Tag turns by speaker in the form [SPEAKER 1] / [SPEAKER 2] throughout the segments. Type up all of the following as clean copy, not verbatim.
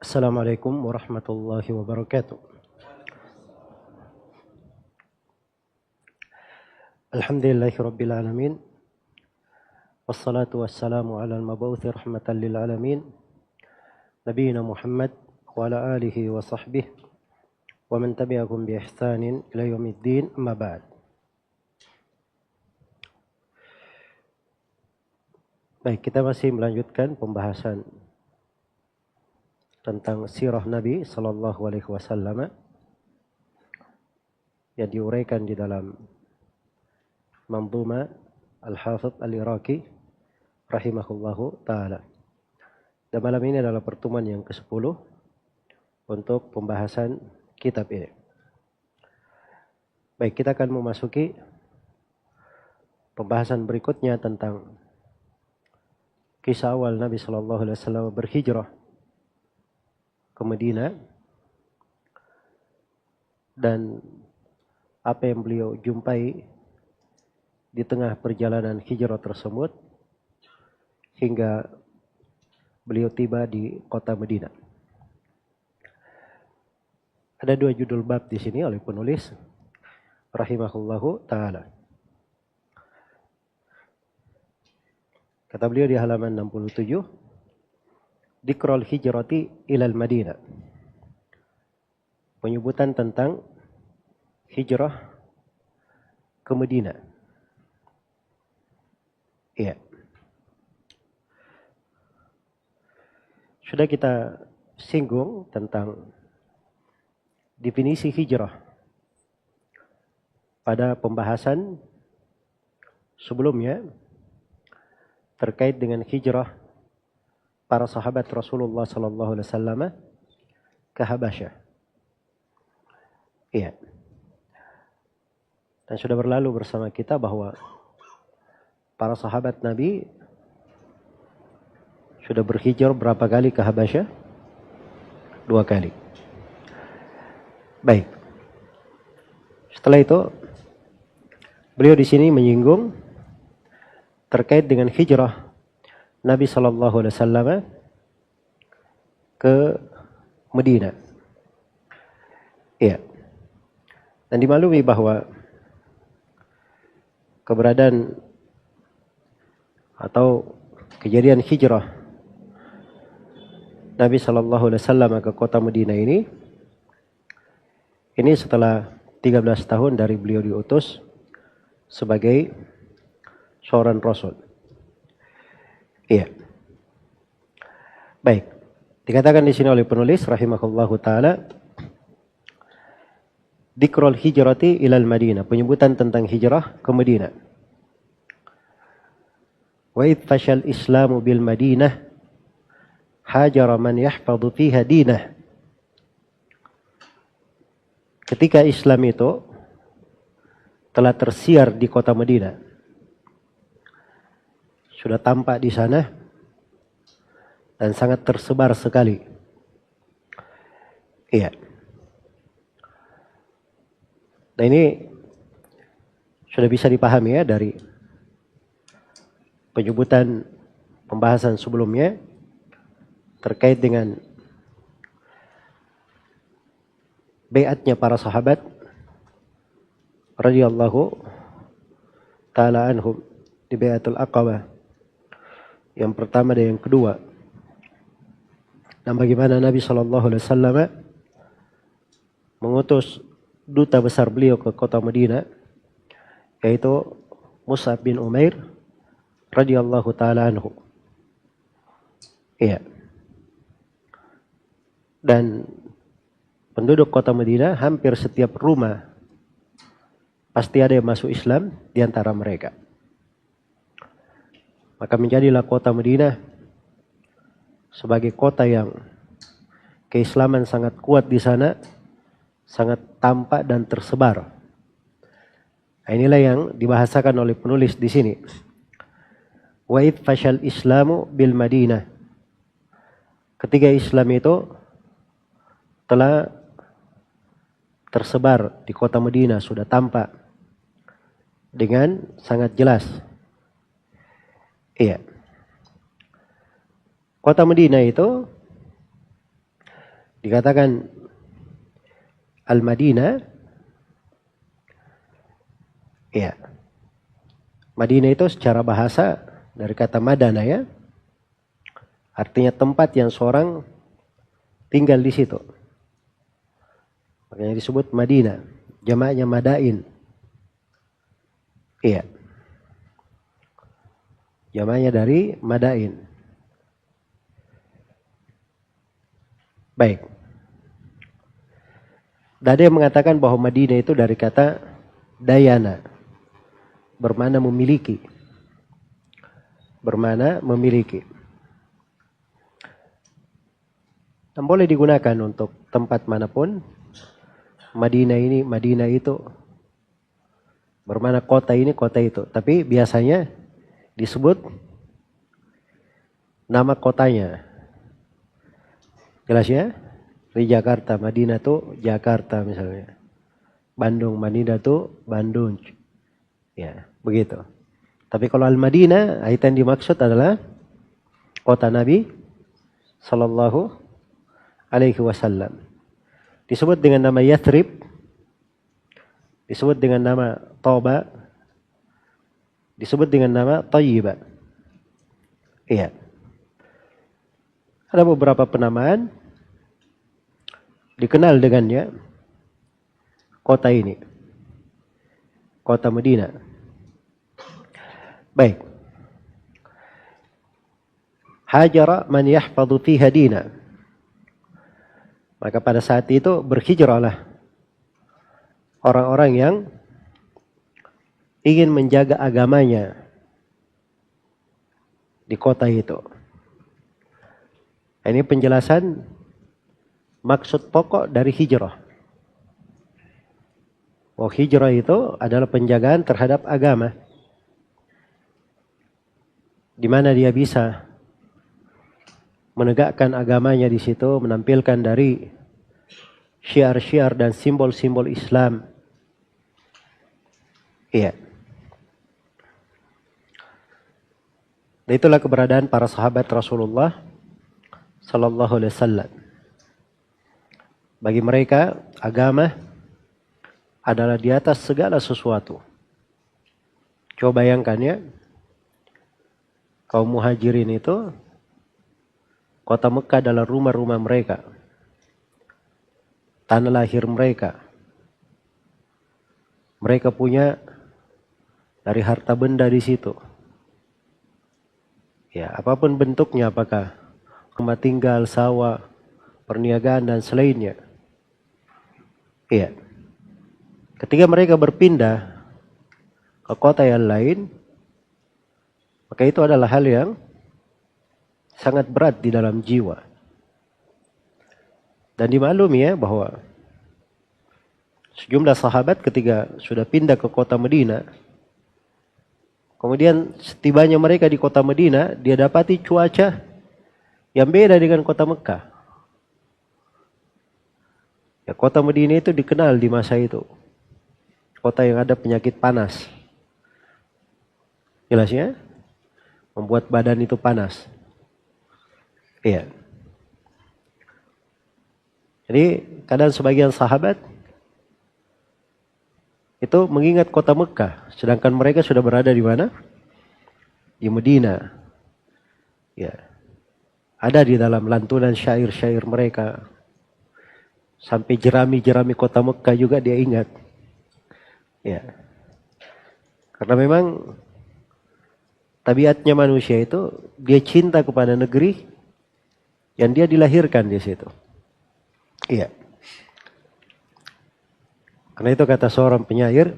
[SPEAKER 1] Assalamualaikum warahmatullahi wabarakatuh. Alhamdulillahi rabbil alamin. Wassalatu wassalamu ala al-mabawuthi rahmatan lil alamin. Nabiyyina Muhammad wa ala alihi wa sahbihi wa man tabi'ahum bi ihsanin ila yaumiddin, amma ba'd. Baik, kita masih melanjutkan pembahasan tentang sirah Nabi sallallahu alaihi wasallam yang diuraikan di dalam Manzuma Al-Hafidh Al-Iraqi rahimahullahu ta'ala. Dan malam ini adalah pertemuan yang ke-10 untuk pembahasan kitab ini. Baik, kita akan memasuki pembahasan berikutnya tentang kisah awal Nabi sallallahu alaihi wasallam berhijrah ke Madinah dan apa yang beliau jumpai di tengah perjalanan hijrah tersebut hingga beliau tiba di kota Madinah. Ada dua judul bab di sini oleh penulis rahimahullahu taala. Kata beliau di halaman 67, Dzikrul hijrati ilal Madinah. Penyebutan tentang hijrah ke Madinah. Iya. Sudah kita singgung tentang definisi hijrah pada pembahasan sebelumnya terkait dengan hijrah para sahabat Rasulullah sallallahu alaihi wasallam ke Habasyah. Iya. Dan sudah berlalu bersama kita bahwa para sahabat Nabi sudah berhijrah berapa kali ke Habasyah? 2 kali. Baik. Setelah itu beliau di sini menyinggung terkait dengan hijrah Nabi sallallahu alaihi wasallam ke Madinah. Iya. Dan dimaklumi bahwa keberadaan atau kejadian hijrah Nabi sallallahu alaihi wasallam ke kota Madinah ini setelah 13 tahun dari beliau diutus sebagai seorang rasul. Iya. Baik. Dikatakan di sini oleh penulis rahimahullahu taala, Dzikrul hijrati ilal Madinah, penyebutan tentang hijrah ke Madinah. Wa idh fashal Islamu bil Madinah hajara man yahfadhu fiha dinah. Ketika Islam itu telah tersiar di kota Madinah, sudah tampak di sana dan sangat tersebar sekali. Iya. Nah, ini sudah bisa dipahami ya dari penyebutan pembahasan sebelumnya terkait dengan baiatnya para sahabat radhiyallahu taala anhum di baiatul Aqabah yang pertama dan yang kedua, dan bagaimana Nabi sallallahu alaihi wasallam mengutus duta besar beliau ke kota Madinah, yaitu Mus'ab bin Umair radhiyallahu taala anhu. Iya. Dan penduduk kota Madinah hampir setiap rumah pasti ada yang masuk Islam di antara mereka. Maka menjadilah kota Madinah sebagai kota yang keislaman sangat kuat di sana, sangat tampak dan tersebar. Nah, inilah yang dibahasakan oleh penulis di sini. Wa idh fashal Islamu bil Madinah. Ketika Islam itu telah tersebar di kota Madinah, sudah tampak dengan sangat jelas. Iya. Kota Madinah itu Dikatakan Al-Madinah, ya, Madinah itu secara bahasa dari kata madana ya, artinya tempat yang seorang tinggal di situ. Makanya disebut Madinah, jamaknya Madain. Iya. Jamaknya dari Madain. Baik. Dan ada yang mengatakan bahwa Madinah itu dari kata dayana, bermakna memiliki. Bermakna memiliki. Dan boleh digunakan untuk tempat manapun. Madinah ini, Madinah itu. Bermakna kota ini, kota itu. Tapi biasanya disebut nama kotanya. Jelas ya? Di Jakarta, Madinah tuh Jakarta misalnya. Bandung, Madinah tuh Bandung. Ya, begitu. Tapi kalau Al-Madinah, itu yang dimaksud adalah kota Nabi Sallallahu Alaihi Wasallam. Disebut dengan nama Yathrib, disebut dengan nama Toba, disebut dengan nama Tayyibah. Iya. Ada beberapa penamaan dikenal dengannya kota ini. Kota Madinah. Baik. Hajara man yahfadhu fiha dina. Maka pada saat itu berhijrahlah orang-orang yang ingin menjaga agamanya di kota itu. Ini penjelasan maksud pokok dari hijrah. Oh, hijrah itu adalah penjagaan terhadap agama. Di mana dia bisa menegakkan agamanya di situ, menampilkan dari syiar-syiar dan simbol-simbol Islam. Iya. Dan itulah keberadaan para sahabat Rasulullah Sallallahu Alaihi Wasallam. Bagi mereka, agama adalah di atas segala sesuatu. Coba bayangkan ya, kaum muhajirin itu, kota Mekah adalah rumah-rumah mereka, tanah lahir mereka. Mereka punya dari harta benda di situ. Ya, apapun bentuknya, apakah rumah tinggal, sawah, perniagaan dan selainnya. Iya. Ketika mereka berpindah ke kota yang lain, maka itu adalah hal yang sangat berat di dalam jiwa. Dan dimaklumi ya bahwa sejumlah sahabat ketika sudah pindah ke kota Madinah, kemudian setibanya mereka di kota Madinah, dia dapati cuaca yang beda dengan kota Mekah. Ya, kota Madinah itu dikenal di masa itu kota yang ada penyakit panas. Jelas ya? Membuat badan itu panas. Iya. Jadi kadang sebagian sahabat itu mengingat kota Mekah, sedangkan mereka sudah berada di mana? Di Madinah. Ya. Ada di dalam lantunan syair-syair mereka. Sampai jerami-jerami kota Mekah juga dia ingat. Ya. Karena memang tabiatnya manusia itu dia cinta kepada negeri yang dia dilahirkan di situ. Iya. Karena itu kata seorang penyair,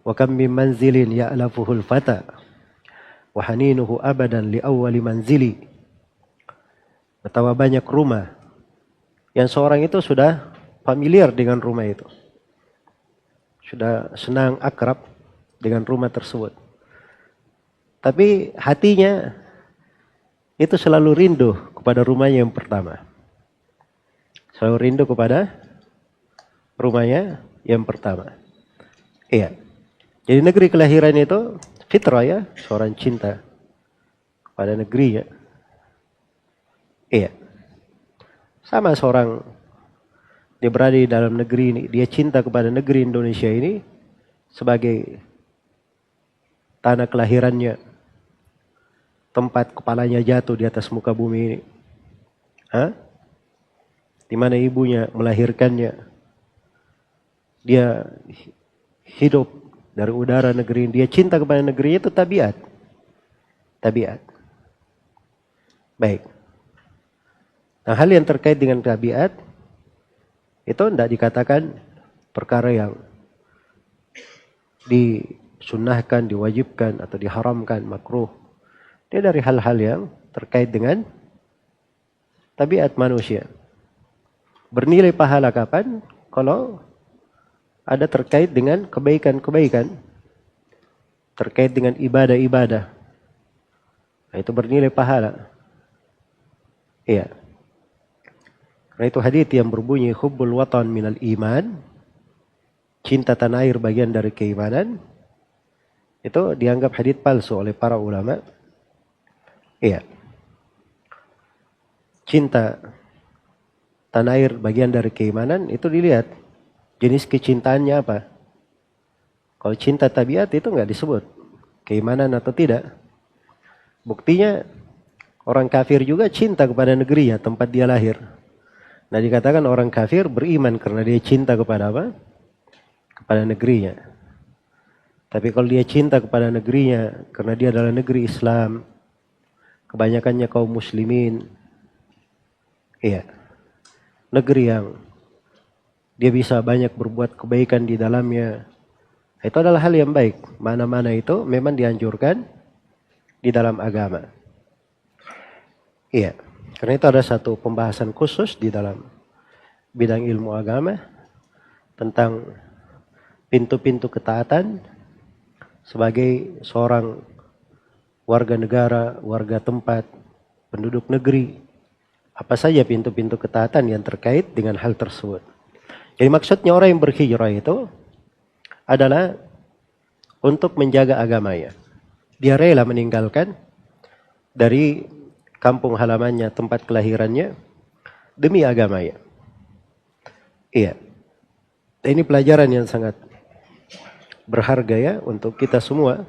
[SPEAKER 1] wa kam min manzilin ya'lafuhul fata wa haninuhu abadan li awwali manzili. Betapa banyak rumah yang seorang itu sudah familiar dengan rumah itu. Sudah senang akrab dengan rumah tersebut. Tapi hatinya itu selalu rindu kepada rumahnya yang pertama. Selalu rindu kepada rumahnya yang pertama. Iya. Jadi negeri kelahiran itu fitrah ya, seorang cinta kepada negerinya. Iya. Sama seorang dia berada di dalam negeri ini, dia cinta kepada negeri Indonesia ini sebagai tanah kelahirannya, tempat kepalanya jatuh di atas muka bumi ini. Di mana ibunya melahirkannya. Dia hidup dari udara negeri ini. Dia cinta kepada negerinya, itu tabiat. Tabiat. Baik. Nah, hal yang terkait dengan tabiat itu tidak dikatakan perkara yang disunnahkan, diwajibkan atau diharamkan, makruh. Dia dari hal-hal yang terkait dengan tabiat manusia. Bernilai pahala kapan? Kalau ada terkait dengan kebaikan-kebaikan, terkait dengan ibadah-ibadah. Nah, itu bernilai pahala. Iya. Karena itu hadits yang berbunyi hubbul watan minal iman, cinta tanah air bagian dari keimanan, itu dianggap hadits palsu oleh para ulama. Iya. Cinta tanah air bagian dari keimanan itu dilihat jenis kecintaannya apa. Kalau cinta tabiat itu nggak disebut keimanan atau tidak. Buktinya orang kafir juga cinta kepada negerinya, tempat dia lahir. Nah, dikatakan orang kafir beriman karena dia cinta kepada apa? Kepada negerinya. Tapi kalau dia cinta kepada negerinya karena dia adalah negeri Islam, kebanyakannya kaum muslimin, iya, negeri yang dia bisa banyak berbuat kebaikan di dalamnya, itu adalah hal yang baik. Mana-mana itu memang dianjurkan di dalam agama. Iya, karena itu ada satu pembahasan khusus di dalam bidang ilmu agama tentang pintu-pintu ketaatan sebagai seorang warga negara, warga tempat, penduduk negeri. Apa saja pintu-pintu ketaatan yang terkait dengan hal tersebut. Jadi maksudnya orang yang berhijrah itu adalah untuk menjaga agamanya. Dia rela meninggalkan dari kampung halamannya, tempat kelahirannya, demi agamanya. Iya. Ini pelajaran yang sangat berharga ya untuk kita semua.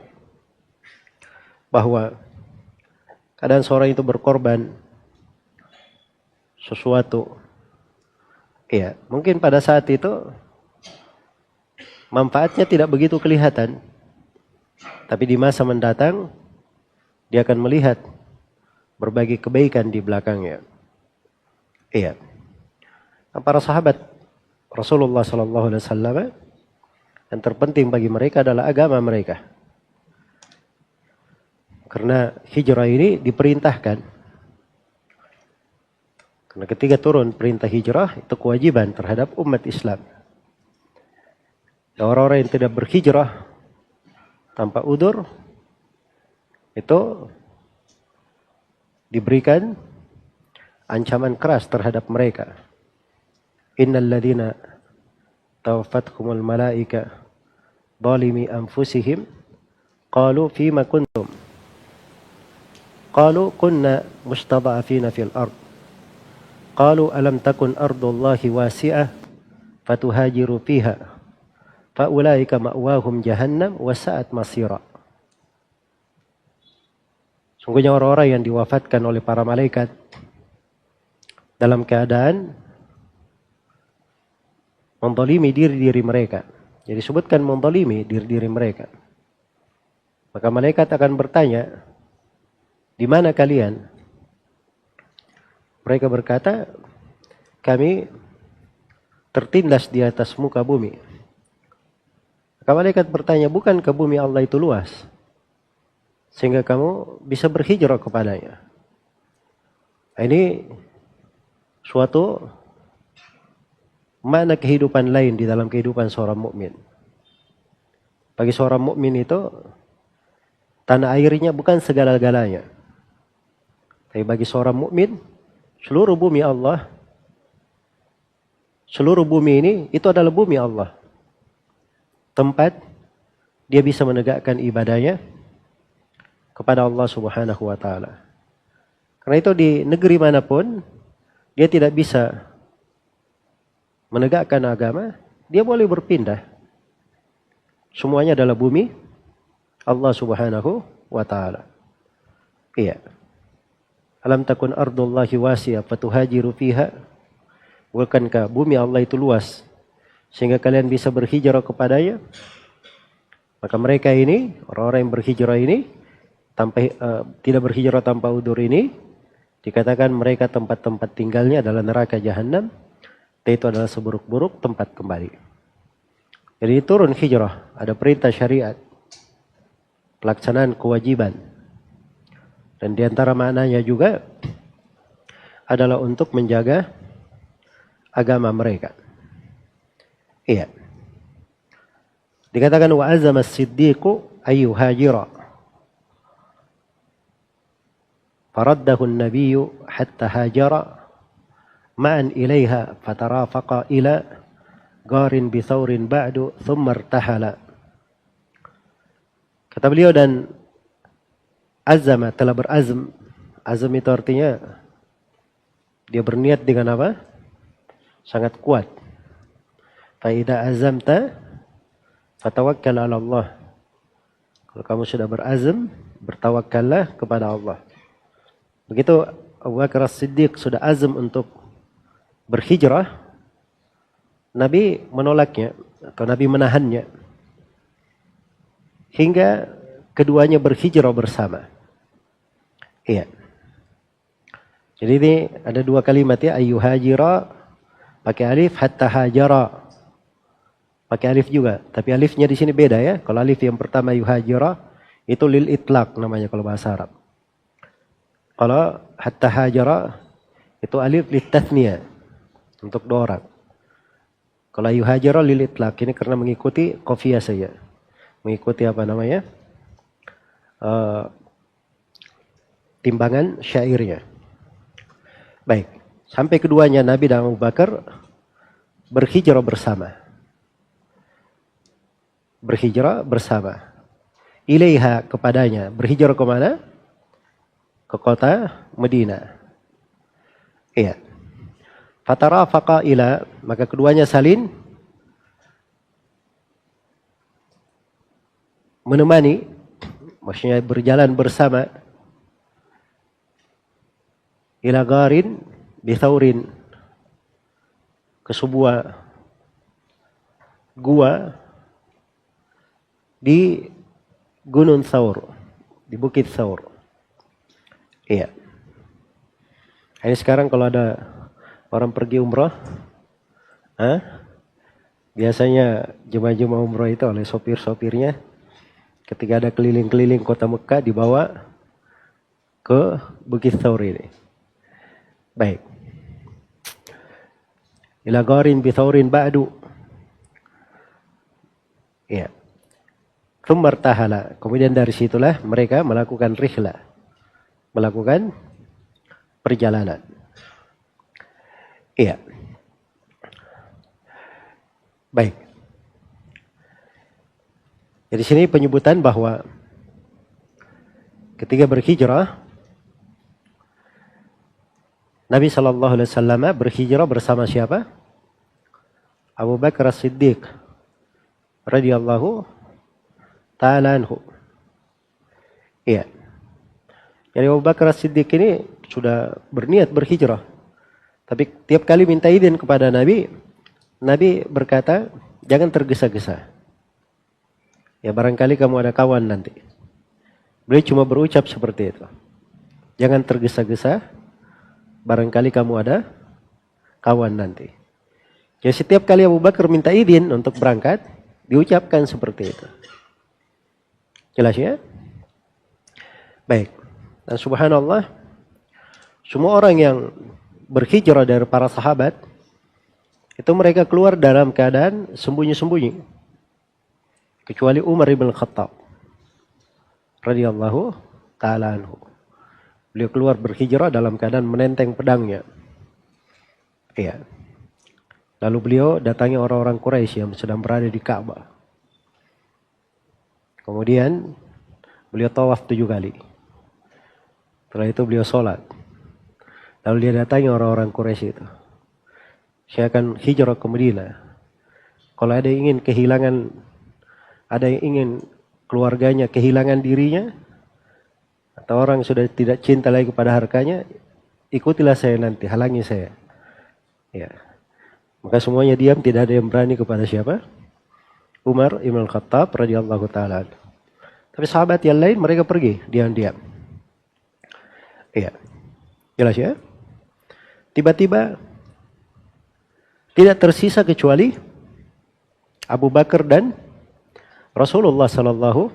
[SPEAKER 1] Bahwa kadang seorang itu berkorban sesuatu. Iya, mungkin pada saat itu manfaatnya tidak begitu kelihatan. Tapi di masa mendatang dia akan melihat berbagai kebaikan di belakangnya. Iya. Nah, para sahabat Rasulullah SAW yang terpenting bagi mereka adalah agama mereka. Karena hijrah ini diperintahkan. Karena ketika turun perintah hijrah itu kewajiban terhadap umat Islam. Orang-orang yang tidak berhijrah tanpa udzur itu diberikan ancaman keras terhadap mereka. Innal ladzina tawaffathumul malaika zalimi anfusihim qalu fima kuntum qalu kunna mustada'afina fil ard qalu alam takun ardullahi wasi'ah fatuhajiru fiha faulaika ma'wahum jahannam wa sa'at masira. Sungguhnya orang-orang yang diwafatkan oleh para malaikat dalam keadaan menzalimi diri-diri mereka. Jadi sebutkan menzalimi diri-diri mereka. Maka malaikat akan bertanya, di mana kalian? Mereka berkata, kami tertindas di atas muka bumi. Maka malaikat bertanya, bukankah bumi Allah itu luas? Sehingga kamu bisa berhijrah kepadanya. Ini suatu makna kehidupan lain di dalam kehidupan seorang mukmin. Bagi seorang mukmin itu tanah airnya bukan segala-galanya. Tapi bagi seorang mukmin, seluruh bumi Allah, seluruh bumi ini itu adalah bumi Allah. Tempat dia bisa menegakkan ibadahnya kepada Allah Subhanahu wa taala. Karena itu di negeri manapun dia tidak bisa menegakkan agama, dia boleh berpindah. Semuanya adalah bumi Allah Subhanahu wa taala. Iya. Alam takun ardullahi wasi'ah fatuhajiru fiha. Bukankah bumi Allah itu luas sehingga kalian bisa berhijrah kepadanya? Maka mereka ini, orang-orang yang berhijrah ini, tidak berhijrah tanpa udzur ini, dikatakan mereka tempat-tempat tinggalnya adalah neraka jahanam. Itu adalah seburuk-buruk tempat kembali. Jadi turun hijrah, ada perintah syariat, pelaksanaan kewajiban. Dan diantara maknanya juga adalah untuk menjaga agama mereka. Iya. Dikatakan wa azama as-siddiqu ayyuhajira. Faraddahu an-nabiyyu hatta hajara ma'an ilaiha fatarafaqa ila garin bi thawrin ba'du thumma irtahala. Kata beliau, dan azama, telah berazam. Azam itu artinya dia berniat dengan apa? Sangat kuat. Fa idza azamta fatawakkal 'ala Allah. Kalau kamu sudah berazam, bertawakkallah kepada Allah. Begitu Abu Bakar As-Siddiq sudah azam untuk berhijrah, Nabi menolaknya atau Nabi menahannya hingga keduanya berhijrah bersama. Iya. Jadi ini ada dua kalimat ya, ayyuhajira pakai alif, hatta hajara pakai alif juga, tapi alifnya di sini beda ya. Kalau alif yang pertama yuhajira itu lil itlaq namanya kalau bahasa Arab. Kalau hatta hajara itu alif lit tathniyah untuk dua orang. Kalau yuhajira lil itlaq ini karena mengikuti qafiyah saja. Mengikuti apa namanya? Timbangan syairnya. Baik, sampai keduanya Nabi dan Abu Bakar berhijrah bersama. Berhijrah bersama. Ilaiha, kepadanya. Berhijrah ke mana? Ke kota Madinah. Iya. Fatarafaqa ila, maka keduanya saling menemani, maksudnya berjalan bersama, ila garin bithaurin, ke sebuah gua di Gunung Thaur, di Bukit Thaur. Iya. Ini sekarang kalau ada orang pergi umroh, biasanya jemaah-jemaah umroh itu oleh sopir-sopirnya, ketika ada keliling-keliling kota Mekah dibawa ke Bukit Thaur ini. Baik. Ila garin bi thaurin ba'du. Ya. Tsumma irtahala. Kemudian dari situlah mereka melakukan rihlah. Melakukan perjalanan. Iya. Baik. Jadi sini penyebutan bahwa ketika berhijrah, Nabi SAW berhijrah bersama siapa? Abu Bakar As-Siddiq radhiyallahu ta'ala anhu. Iya. Jadi Abu Bakar As-Siddiq ini sudah berniat berhijrah. Tapi tiap kali minta izin kepada Nabi, Nabi berkata, jangan tergesa-gesa. Ya barangkali kamu ada kawan nanti. Beliau cuma berucap seperti itu. Jangan tergesa-gesa, barangkali kamu ada kawan nanti. Jadi setiap kali Abu Bakar minta izin untuk berangkat, diucapkan seperti itu. Jelas ya? Baik. Dan subhanallah, semua orang yang berhijrah dari para sahabat, itu mereka keluar dalam keadaan sembunyi-sembunyi. Kecuali Umar ibn Khattab radhiyallahu ta'ala anhu. Beliau keluar berhijrah dalam keadaan menenteng pedangnya. Iya. Lalu beliau datangi orang-orang Quraisy yang sedang berada di Ka'bah. Kemudian beliau tawaf 7 kali. Setelah itu beliau sholat. Lalu dia datangi orang-orang Quraisy itu. Saya akan hijrah ke Madinah. Kalau ada yang ingin kehilangan, ada yang ingin keluarganya kehilangan dirinya, atau orang sudah tidak cinta lagi kepada hartanya, ikutilah saya nanti, halangi saya. Ya. Maka semuanya diam, tidak ada yang berani kepada siapa? Umar Ibn Khattab radhiyallahu taala. Tapi sahabat yang lain mereka pergi diam-diam. Iya. Jelas ya? Tiba-tiba tidak tersisa kecuali Abu Bakar dan Rasulullah sallallahu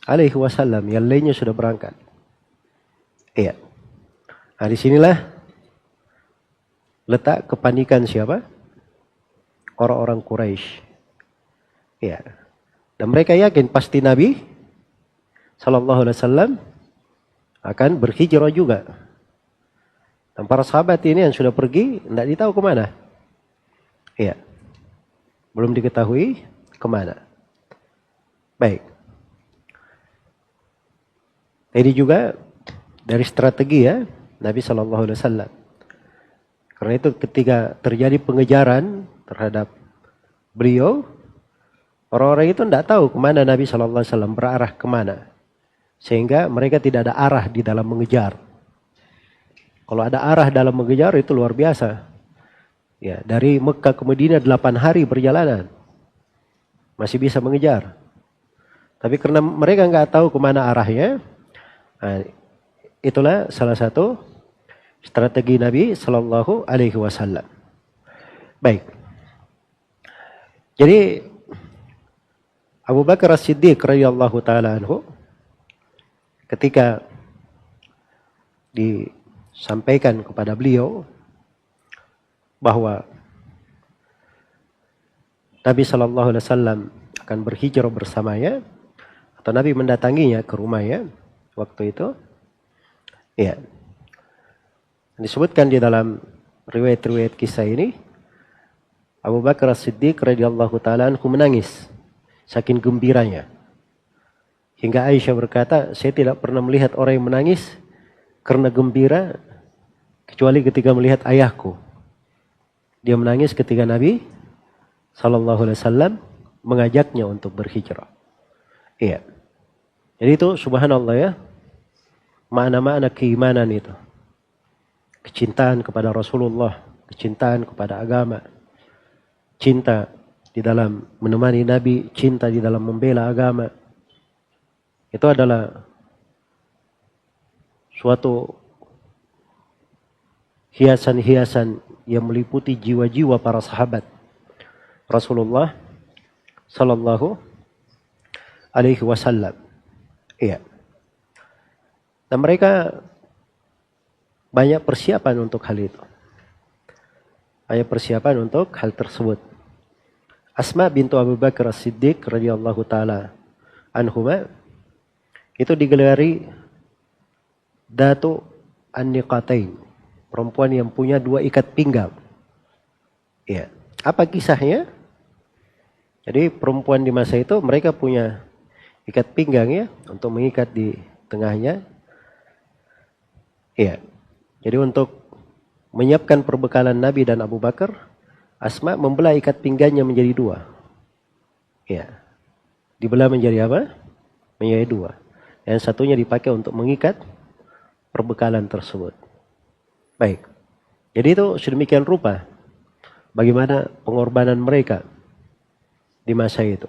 [SPEAKER 1] alaihi wasallam, yang lainnya sudah berangkat. Iya. Nah, disinilah letak kepanikan siapa? Orang-orang Quraisy. Iya. Dan mereka yakin pasti Nabi sallallahu alaihi wasallam akan berhijrah juga. Dan para sahabat ini yang sudah pergi, tidak ditahu kemana. Iya. Belum diketahui kemana. Baik. Ini juga dari strategi ya Nabi Shallallahu Alaihi Wasallam. Karena itu ketika terjadi pengejaran terhadap beliau, orang-orang itu tidak tahu kemana Nabi Shallallahu Alaihi Wasallam, berarah kemana, sehingga mereka tidak ada arah di dalam mengejar. Kalau ada arah dalam mengejar itu luar biasa. Ya, dari Mekah ke Madinah 8 hari perjalanan masih bisa mengejar. Tapi karena mereka nggak tahu kemana arahnya, nah, itulah salah satu strategi Nabi Sallallahu Alaihi Wasallam. Baik. Jadi Abu Bakar As-Siddiq radhiyallahu taala anhu ketika disampaikan kepada beliau bahwa Nabi Sallallahu Alaihi Wasallam akan berhijrah bersamanya, atau Nabi mendatanginya ke rumahnya waktu itu, ya, disebutkan di dalam riwayat-riwayat kisah ini, Abu Bakar As-Siddiq radhiyallahu taala anhu menangis saking gembiranya, hingga Aisyah berkata, saya tidak pernah melihat orang yang menangis karena gembira kecuali ketika melihat ayahku. Dia menangis ketika Nabi Sallallahu Alaihi Wasallam mengajaknya untuk berhijrah. Iya. Jadi itu subhanallah ya, makna-makna keimanan itu. Kecintaan kepada Rasulullah, kecintaan kepada agama, cinta di dalam menemani Nabi, cinta di dalam membela agama. Itu adalah suatu hiasan-hiasan yang meliputi jiwa-jiwa para sahabat Rasulullah Sallallahu Alaihi Wasallam. Iya. Dan mereka banyak persiapan untuk hal itu. Banyak persiapan untuk hal tersebut. Asma bintu Abu Bakar As-Siddiq radhiyallahu taala anhuma itu digelari Datu An-Niqatain, perempuan yang punya 2 ikat pinggang. Ya. Apa kisahnya? Jadi perempuan di masa itu mereka punya ikat pinggang ya, untuk mengikat di tengahnya. Ya. Jadi untuk menyiapkan perbekalan Nabi dan Abu Bakar, Asma membelah ikat pinggangnya menjadi 2. Ya. Dibelah menjadi apa? Menjadi 2. Yang satunya dipakai untuk mengikat perbekalan tersebut. Baik. Jadi itu sedemikian rupa bagaimana pengorbanan mereka di masa itu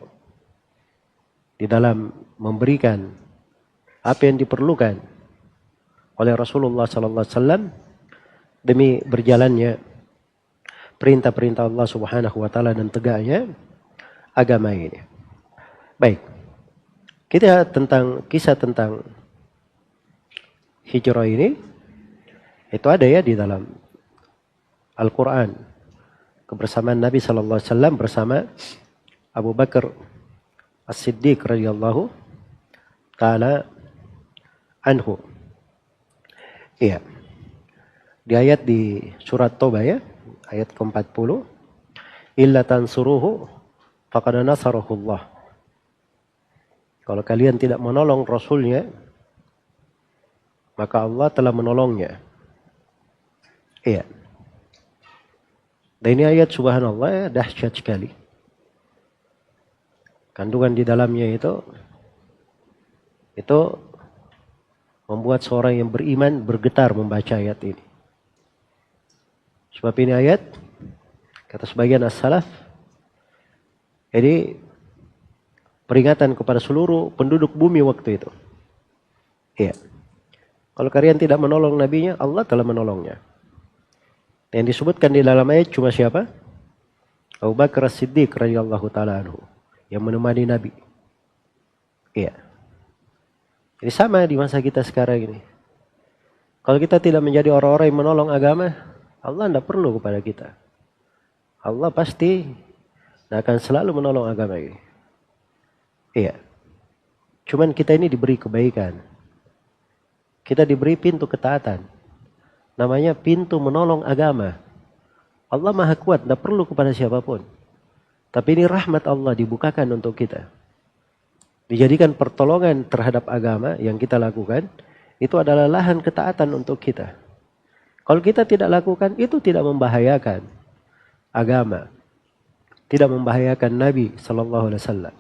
[SPEAKER 1] di dalam memberikan apa yang diperlukan oleh Rasulullah sallallahu alaihi wasallam demi berjalannya perintah-perintah Allah Subhanahu wa taala dan tegaknya agama ini. Baik. Kita kisah tentang hijrah ini itu ada ya di dalam Al-Quran, kebersamaan Nabi Sallallahu Alaihi Wasallam bersama Abu Bakar As-Siddiq radhiyallahu taala anhu. Iya. Di ayat di surat Taubah ya, ayat ke-40, illa tansuruhu faqad nasarahullah. Kalau kalian tidak menolong Rasulnya, maka Allah telah menolongnya. Iya. Dan ini ayat subhanallah dahsyat sekali. Kandungan di dalamnya itu membuat seorang yang beriman bergetar membaca ayat ini. Sebab ini ayat, kata sebagian as-salaf, ini peringatan kepada seluruh penduduk bumi waktu itu. Iya. Kalau kalian tidak menolong nabinya, Allah telah menolongnya. Yang disebutkan di dalam ayat cuma siapa? Abu Bakar As-Siddiq radhiyallahu taala anhu yang menemani Nabi. Iya. Jadi sama di masa kita sekarang ini. Kalau kita tidak menjadi orang-orang yang menolong agama, Allah tidak perlu kepada kita. Allah pasti akan selalu menolong agama ini. Iya. Cuman kita ini diberi kebaikan. Kita diberi pintu ketaatan. Namanya pintu menolong agama. Allah maha kuat, tidak perlu kepada siapapun. Tapi ini rahmat Allah dibukakan untuk kita. Dijadikan pertolongan terhadap agama yang kita lakukan, itu adalah lahan ketaatan untuk kita. Kalau kita tidak lakukan, itu tidak membahayakan agama. Tidak membahayakan Nabi SAW.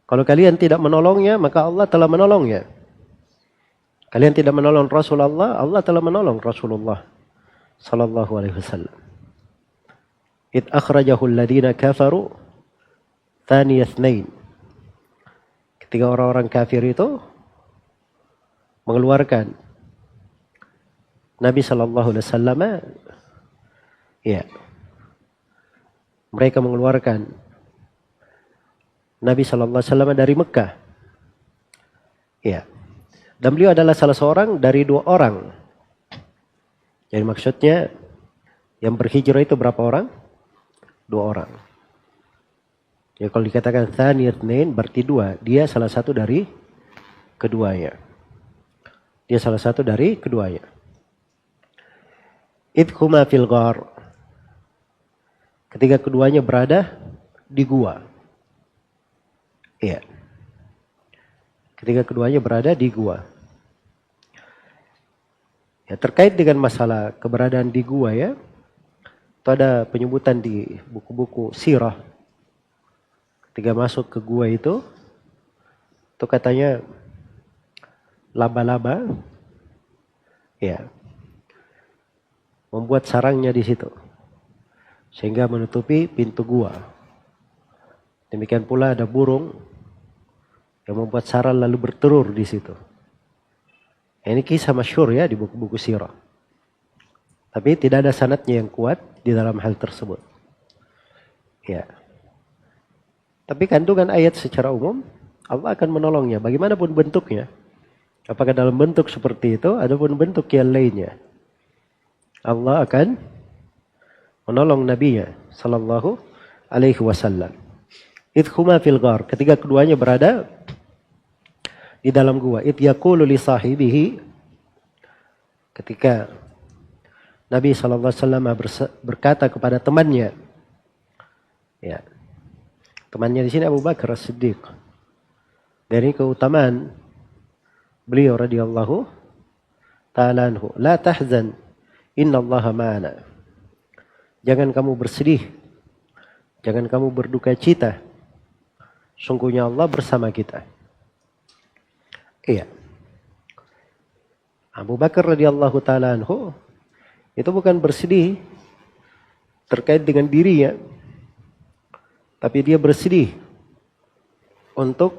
[SPEAKER 1] Kalau kalian tidak menolongnya, maka Allah telah menolongnya. Kalian tidak menolong Rasulullah, Allah telah menolong Rasulullah sallallahu alaihi wasallam. Id akhrajahu alladhina kafaru thaniya itsnain. Ketika orang-orang kafir itu mengeluarkan Nabi sallallahu alaihi wasallam, ya. Mereka mengeluarkan Nabi sallallahu alaihi wasallam dari Mekah. Ya. Dan beliau adalah salah seorang dari 2 orang. Jadi maksudnya yang berhijrah itu berapa orang? 2 orang. Ya kalau dikatakan tsaniyat nain berarti 2. Dia salah satu dari keduanya. Dia salah satu dari keduanya. Idhuma fil ghar. Ketika keduanya berada di gua. Iya. Ketika keduanya berada di gua. Ya, terkait dengan masalah keberadaan di gua ya, itu ada penyebutan di buku-buku sirah. Ketika masuk ke gua itu katanya laba-laba, ya, membuat sarangnya di situ, sehingga menutupi pintu gua. Demikian pula ada burung yang membuat sarang lalu bertelur di situ. Ini kisah masyhur ya di buku-buku sirah. Tapi tidak ada sanadnya yang kuat di dalam hal tersebut. Ya. Tapi kandungan ayat secara umum, Allah akan menolongnya bagaimanapun bentuknya. Apakah dalam bentuk seperti itu, ataupun bentuk yang lainnya. Allah akan menolong Nabi-Nya sallallahu alaihi wasallam. Idhuma fil ghar, ketika keduanya berada di dalam gua. Id yaqulu li sahibihi, ketika Nabi sallallahu alaihi wasallam berkata kepada temannya. Ya. Temannya di sini Abu Bakar As-Siddiq. Dari keutamaan beliau radhiyallahu ta'ala anhu, la tahzan innallaha ma'ana. Jangan kamu bersedih. Jangan kamu berduka cita. Sungguhnya Allah bersama kita. Iya. Abu Bakar radhiyallahu ta'ala anhu itu bukan bersedih terkait dengan dirinya, tapi dia bersedih untuk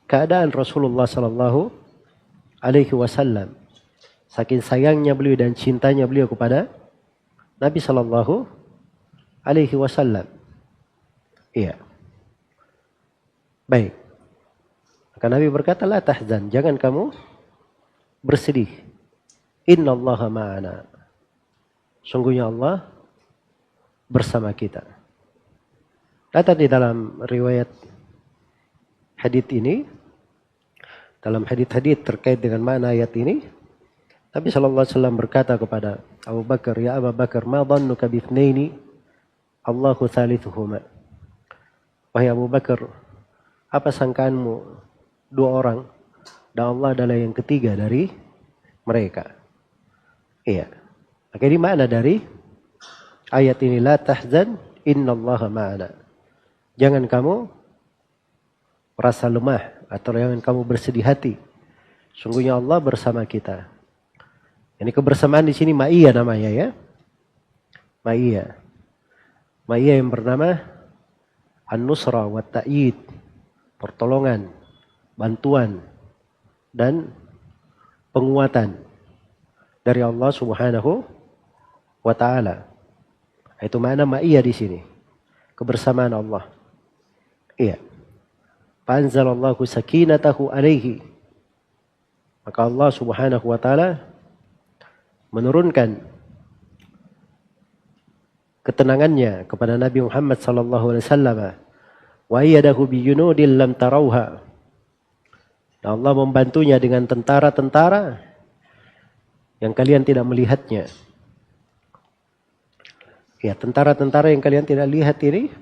[SPEAKER 1] keadaan Rasulullah sallallahu alaihi wasallam. Saking sayangnya beliau dan cintanya beliau kepada Nabi sallallahu alaihi wasallam. Iya. Baik. Maka Nabi berkata, la tahzan, jangan kamu bersedih. Innallaha ma'ana. Sungguhnya Allah bersama kita. Datang di dalam riwayat hadits ini, dalam hadits-hadits terkait dengan makna ayat ini, Nabi SAW berkata kepada Abu Bakar, ya Abu Bakar, ma dhannuka bithnaini Allahu thalithuhuma. Wahai Abu Bakar, apa sangkaanmu 2 orang dan Allah adalah yang ketiga dari mereka? Iya. Maka ini makna dari ayat ini, la tahzan innallaha ma'ana. Jangan kamu merasa lemah atau jangan kamu bersedih hati. Sungguhnya Allah bersama kita. Ini kebersamaan di sini ma'iyah namanya ya. Ma'iyah. Ma'iyah yang bernama an-nusra wa ta'yid. Pertolongan, bantuan, dan penguatan dari Allah Subhanahu wa ta'ala. Itu makna ma'iyah di sini. Kebersamaan Allah. Iya. Fa'anzalallahu sakinatahu alaihi. Maka Allah Subhanahu wa ta'ala menurunkan ketenangannya kepada Nabi Muhammad sallallahu alaihi wasallam. Wa ayyadahu biyunudin lam tarauha. Dan Allah membantunya dengan tentara-tentara yang kalian tidak melihatnya. Ya, tentara-tentara yang kalian tidak lihat ini,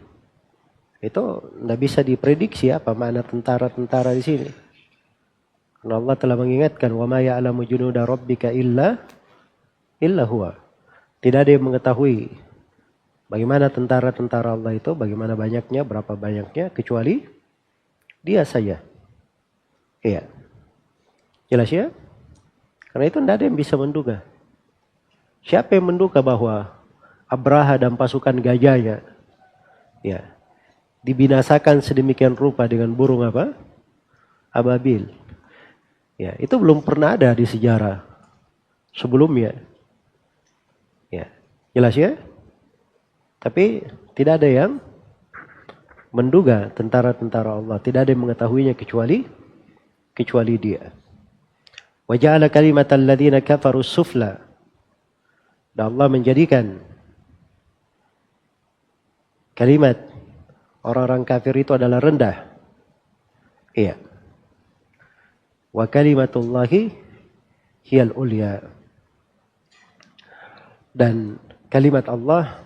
[SPEAKER 1] itu tidak bisa diprediksi apa makna tentara-tentara di sini. Karena Allah telah mengingatkan, wa ma ya'lamu junuda rabbika illa huwa. Tidak ada yang mengetahui bagaimana tentara-tentara Allah itu, bagaimana banyaknya, berapa banyaknya, kecuali Dia saja. Iya. Jelas ya? Karena itu tidak ada yang bisa menduga. Siapa yang menduga bahwa Abraha dan pasukan gajahnya ya dibinasakan sedemikian rupa dengan burung apa? Ababil. Ya, itu belum pernah ada di sejarah sebelumnya. Ya, jelas ya? Tapi tidak ada yang menduga tentara-tentara Allah, tidak ada yang mengetahuinya kecuali Dia. Wa ja'ala kalimatal ladzina kafaru sufla. Dan Allah menjadikan kalimat orang-orang kafir itu adalah rendah. Iya. Wa kalimatullahi hiyal ulya. Dan kalimat Allah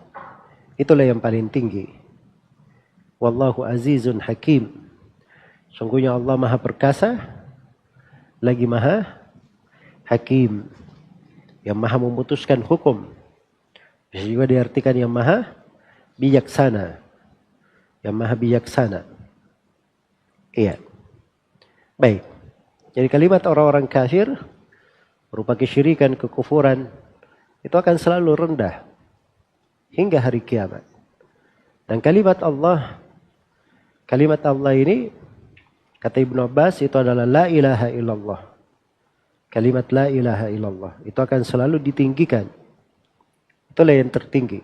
[SPEAKER 1] itulah yang paling tinggi. Wallahu azizun hakim. Sungguhnya Allah maha perkasa, lagi maha hakim. Yang maha memutuskan hukum. Bisa juga diartikan yang maha bijaksana. Yang maha bijaksana. Iya. Baik. Jadi kalimat orang-orang kafir berupa kesyirikan, kekufuran itu akan selalu rendah hingga hari kiamat. Dan kalimat Allah ini kata Ibnu Abbas itu adalah la ilaha illallah. Kalimat la ilaha illallah itu akan selalu ditinggikan. Itulah yang tertinggi.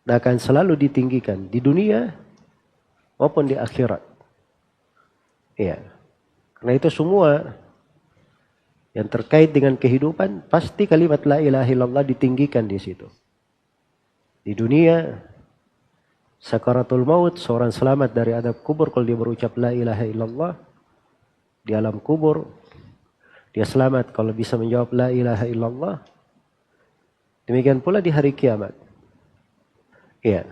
[SPEAKER 1] Dan akan selalu ditinggikan di dunia maupun di akhirat. Iya. Karena itu semua yang terkait dengan kehidupan, pasti kalimat la ilaha illallah ditinggikan di situ. Di dunia, sakaratul maut, seorang selamat dari adab kubur kalau dia berucap la ilaha illallah. Di alam kubur, dia selamat kalau bisa menjawab la ilaha illallah. Demikian pula di hari kiamat. Iya.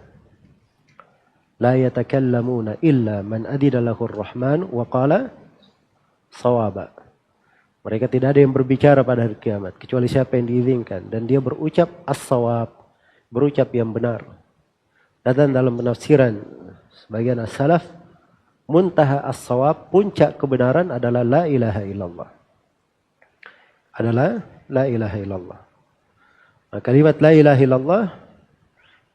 [SPEAKER 1] La yatakallamuna illa man adina lahur rahman wa qala sawaba. Mereka tidak ada yang berbicara pada hari kiamat kecuali siapa yang diizinkan dan dia berucap as-sawab, berucap yang benar. Dan dalam penafsiran sebagian as-salaf, muntaha as-sawab, puncak kebenaran adalah la ilaha illallah. Adalah la ilaha illallah. Nah, kalimat la ilaha illallah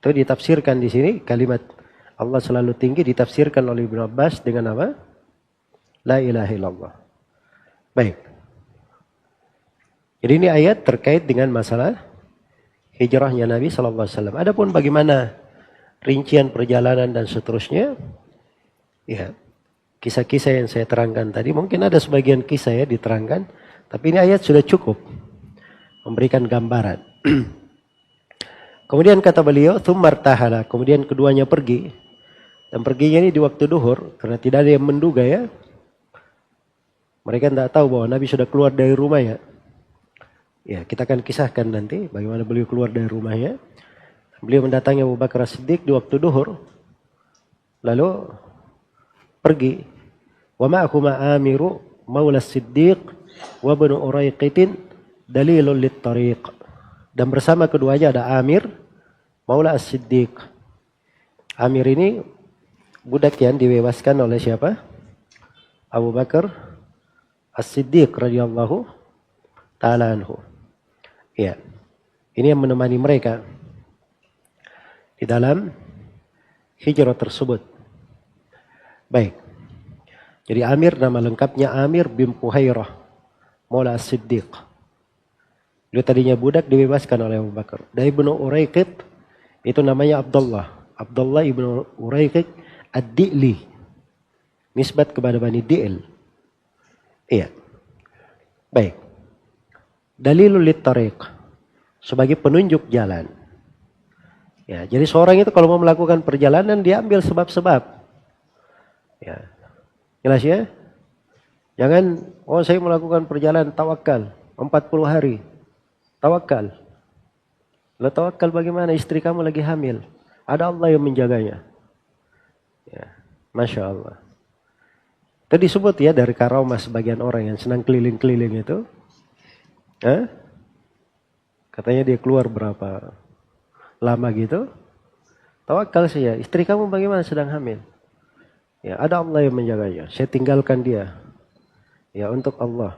[SPEAKER 1] itu ditafsirkan di sini, kalimat Allah selalu tinggi ditafsirkan oleh Ibnu Abbas dengan apa? La ilaha illallah. Baik. Jadi ini ayat terkait dengan masalah hijrahnya Nabi SAW. Adapun bagaimana rincian perjalanan dan seterusnya, ya kisah-kisah yang saya terangkan tadi, mungkin ada sebagian kisah ya diterangkan, tapi ini ayat sudah cukup memberikan gambaran. Kemudian kata beliau, "Tsummartahala", kemudian keduanya pergi. Dan perginya ini di waktu duhur, karena tidak ada yang menduga ya. Mereka tidak tahu bahwa Nabi sudah keluar dari rumahnya. Ya, kita akan kisahkan nanti bagaimana beliau keluar dari rumahnya. Beliau mendatangi Abu Bakar As-Siddiq di waktu duhur. Lalu pergi. Wa ma'ahuma Amiru maula Siddiq wa ibnu Uraiqitin dalilun lit-tariq. Dan bersama keduanya ada Amir Maula As-Siddiq. Amir ini budak yang dibebaskan oleh siapa? Abu Bakar As-Siddiq radhiyallahu ta'ala anhu. Ya. Ini yang menemani mereka di dalam hijrah tersebut. Baik. Jadi Amir nama lengkapnya Amir bin Fuhairah Maula As-Siddiq. Dia tadinya budak dibebaskan oleh Abu Bakar. Dan Ibnu Uraiqit itu namanya Abdullah. Abdullah Ibnu Uraiqit Ad-Di'li. Nisbat kepada Bani Di'il. Iya. Baik. Dalilul littariq. Sebagai penunjuk jalan. Ya, jadi seorang itu kalau mau melakukan perjalanan dia ambil sebab-sebab. Ya. Jelas ya? Jangan, oh saya melakukan perjalanan tawakal 40 hari. Tawakal. Lalu tawakal bagaimana? Istri kamu lagi hamil. Ada Allah yang menjaganya. Ya, Masya Allah. Itu disebut ya dari karomah sebagian orang yang senang keliling-keliling itu. Katanya dia keluar berapa lama gitu. Tawakal saya. Istri kamu bagaimana sedang hamil? Ya, ada Allah yang menjaganya. Saya tinggalkan dia. Ya, untuk Allah.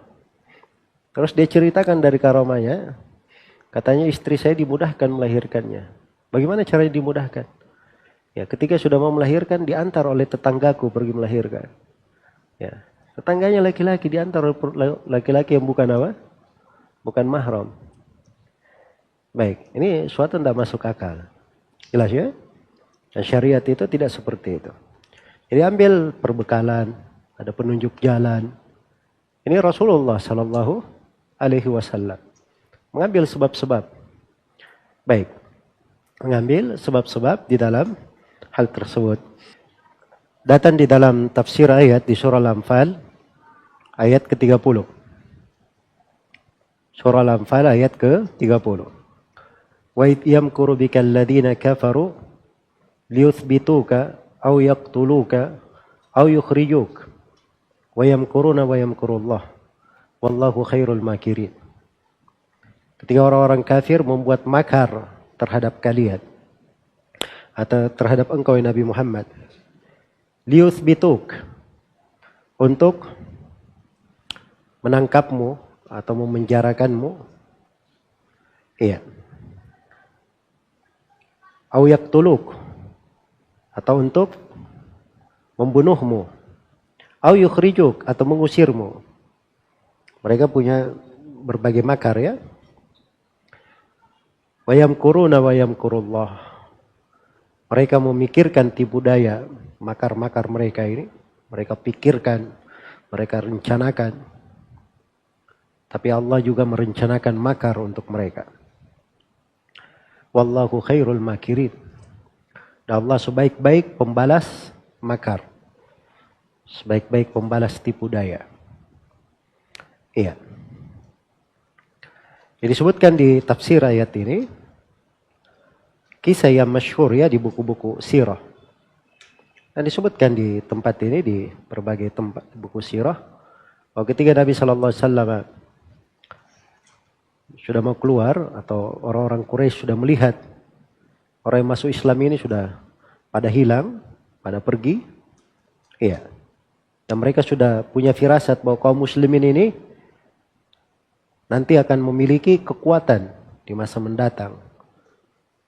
[SPEAKER 1] Terus dia ceritakan dari karomahnya. Katanya istri saya dimudahkan melahirkannya. Bagaimana caranya dimudahkan? Ya, ketika sudah mau melahirkan diantar oleh tetanggaku pergi melahirkan. Ya, tetangganya laki-laki diantar oleh laki-laki yang bukan apa? Bukan mahram. Baik, ini suatu tidak masuk akal. Jelas ya? Dan syariat itu tidak seperti itu. Jadi ambil perbekalan, ada penunjuk jalan. Ini Rasulullah Sallallahu Alaihi Wasallam. Mengambil sebab-sebab. Baik. Mengambil sebab-sebab di dalam hal tersebut. Datang di dalam tafsir ayat di surah Al-Anfal ayat ke-30. Surah Al-Anfal ayat ke-30. Wa idh yamkuru bika alladhina kafaru liyuthbituka aw yaqtuluka aw yukhrijuk wa yamkuruna wa yamkurullah wallahu khairul makirin. Ketika orang-orang kafir membuat makar terhadap kalian atau terhadap engkau Nabi Muhammad, liyuthbituk, untuk menangkapmu atau memenjarakanmu, iya, au yaqtuluk, atau untuk membunuhmu, au yukhrijuk, atau mengusirmu. Mereka punya berbagai makar ya. Wa yamkuruna wa yamkurullah. Mereka memikirkan tipu daya, makar-makar mereka ini. Mereka pikirkan, mereka rencanakan. Tapi Allah juga merencanakan makar untuk mereka. Wallahu khairul makirin. Dan Allah sebaik-baik pembalas makar. Sebaik-baik pembalas tipu daya. Iya. Jadi disebutkan di tafsir ayat ini kisah yang masyhur ya di buku-buku sirah. Dan disebutkan di tempat ini di berbagai tempat buku sirah bahwa ketika Nabi sallallahu alaihi wasallam sudah mau keluar atau orang-orang Quraisy sudah melihat orang yang masuk Islam ini sudah pada hilang, pada pergi. Iya. Dan mereka sudah punya firasat bahwa kaum muslimin ini nanti akan memiliki kekuatan di masa mendatang.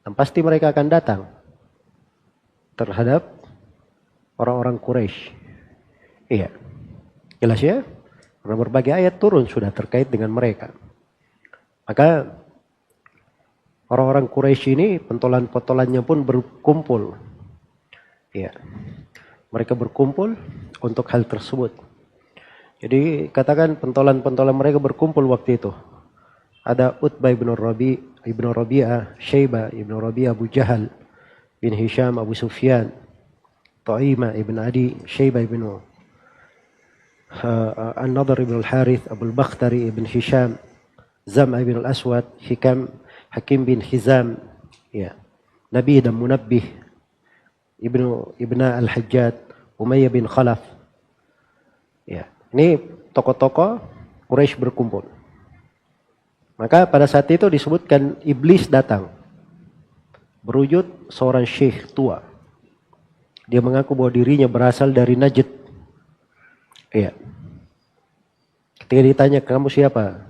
[SPEAKER 1] Dan pasti mereka akan datang terhadap orang-orang Quraisy. Iya. Jelas ya? Karena berbagai ayat turun sudah terkait dengan mereka. Maka orang-orang Quraisy ini pentolan-pentolannya pun berkumpul. Iya. Mereka berkumpul untuk hal tersebut. Jadi katakan pentolan-pentolan mereka berkumpul waktu itu. Ada Utbah ibn Rabi'ah, Syaibah ibn Rabi'ah, Abu Jahal bin Hisham, Abu Sufyan, Ta'imah ibn Adi, Syaibah ibn An-Nadhr ibn Al-Harith, Abu Al-Bakhtari ibn Hisham, Zam'a ibn Al-Aswad, Hakim bin Hizam, ya, Nabi dan Munabbih, Ibn Al-Hajjaj, Umayyah bin Khalaf. Ya, ini tokoh-tokoh Quraisy berkumpul. Maka pada saat itu disebutkan iblis datang. Berwujud seorang syekh tua. Dia mengaku bahwa dirinya berasal dari Najd. Iya. Ketika ditanya, kamu siapa?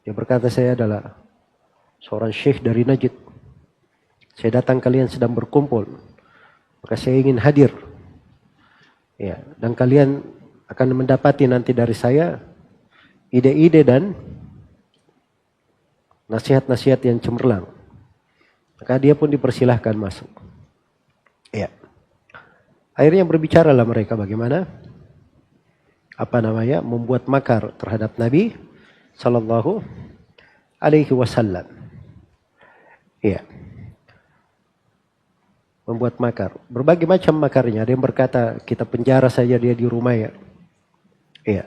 [SPEAKER 1] Dia berkata, saya adalah seorang syekh dari Najd. Saya datang, kalian sedang berkumpul. Maka saya ingin hadir. Ya, dan kalian akan mendapati nanti dari saya ide-ide dan nasihat-nasihat yang cemerlang. Maka dia pun dipersilahkan masuk. Ya. Akhirnya berbicaralah mereka bagaimana membuat makar terhadap Nabi sallallahu alaihi wasallam. Ya. Membuat makar. Berbagai macam makarnya. Ada yang berkata, kita penjara saja dia di rumah ya. Iya.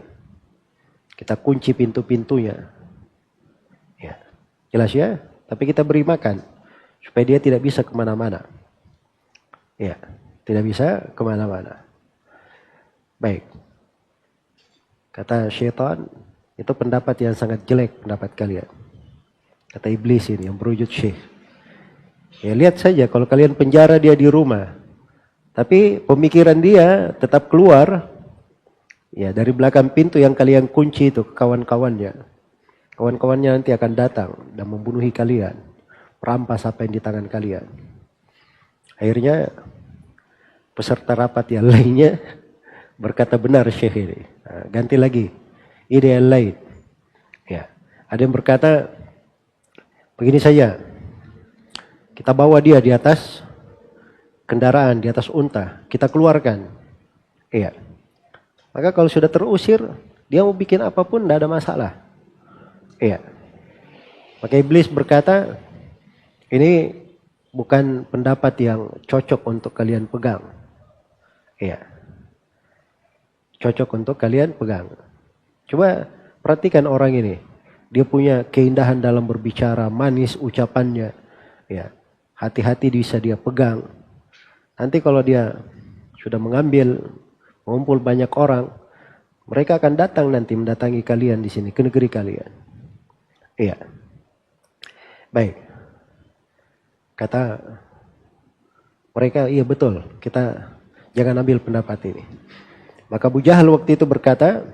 [SPEAKER 1] Kita kunci pintu-pintunya. Ya. Jelas ya? Tapi kita beri makan. Supaya dia tidak bisa kemana-mana. Ya. Tidak bisa kemana-mana. Baik. Kata syaitan, itu pendapat yang sangat jelek pendapat kalian. Kata iblis ini yang berwujud syekh. Ya lihat saja kalau kalian penjara dia di rumah. Tapi pemikiran dia tetap keluar. Ya dari belakang pintu yang kalian kunci itu ke kawan-kawannya. Kawan-kawannya nanti akan datang dan membunuhi kalian. Merampas apa yang di tangan kalian. Akhirnya peserta rapat yang lainnya berkata benar syekh ini. Nah, ganti lagi. Ide yang lain. Ya. Ada yang berkata begini saja. Kita bawa dia di atas kendaraan, di atas unta. Kita keluarkan. Iya. Maka kalau sudah terusir, dia mau bikin apapun tidak ada masalah. Iya. Maka iblis berkata, ini bukan pendapat yang cocok untuk kalian pegang. Iya. Cocok untuk kalian pegang. Coba perhatikan orang ini. Dia punya keindahan dalam berbicara, manis ucapannya. Ya. Hati-hati bisa dia pegang. Nanti kalau dia sudah mengumpul banyak orang, mereka akan datang nanti mendatangi kalian di sini, ke negeri kalian. Iya. Baik. Kata mereka, iya betul, kita jangan ambil pendapat ini. Maka Abu Jahal waktu itu berkata,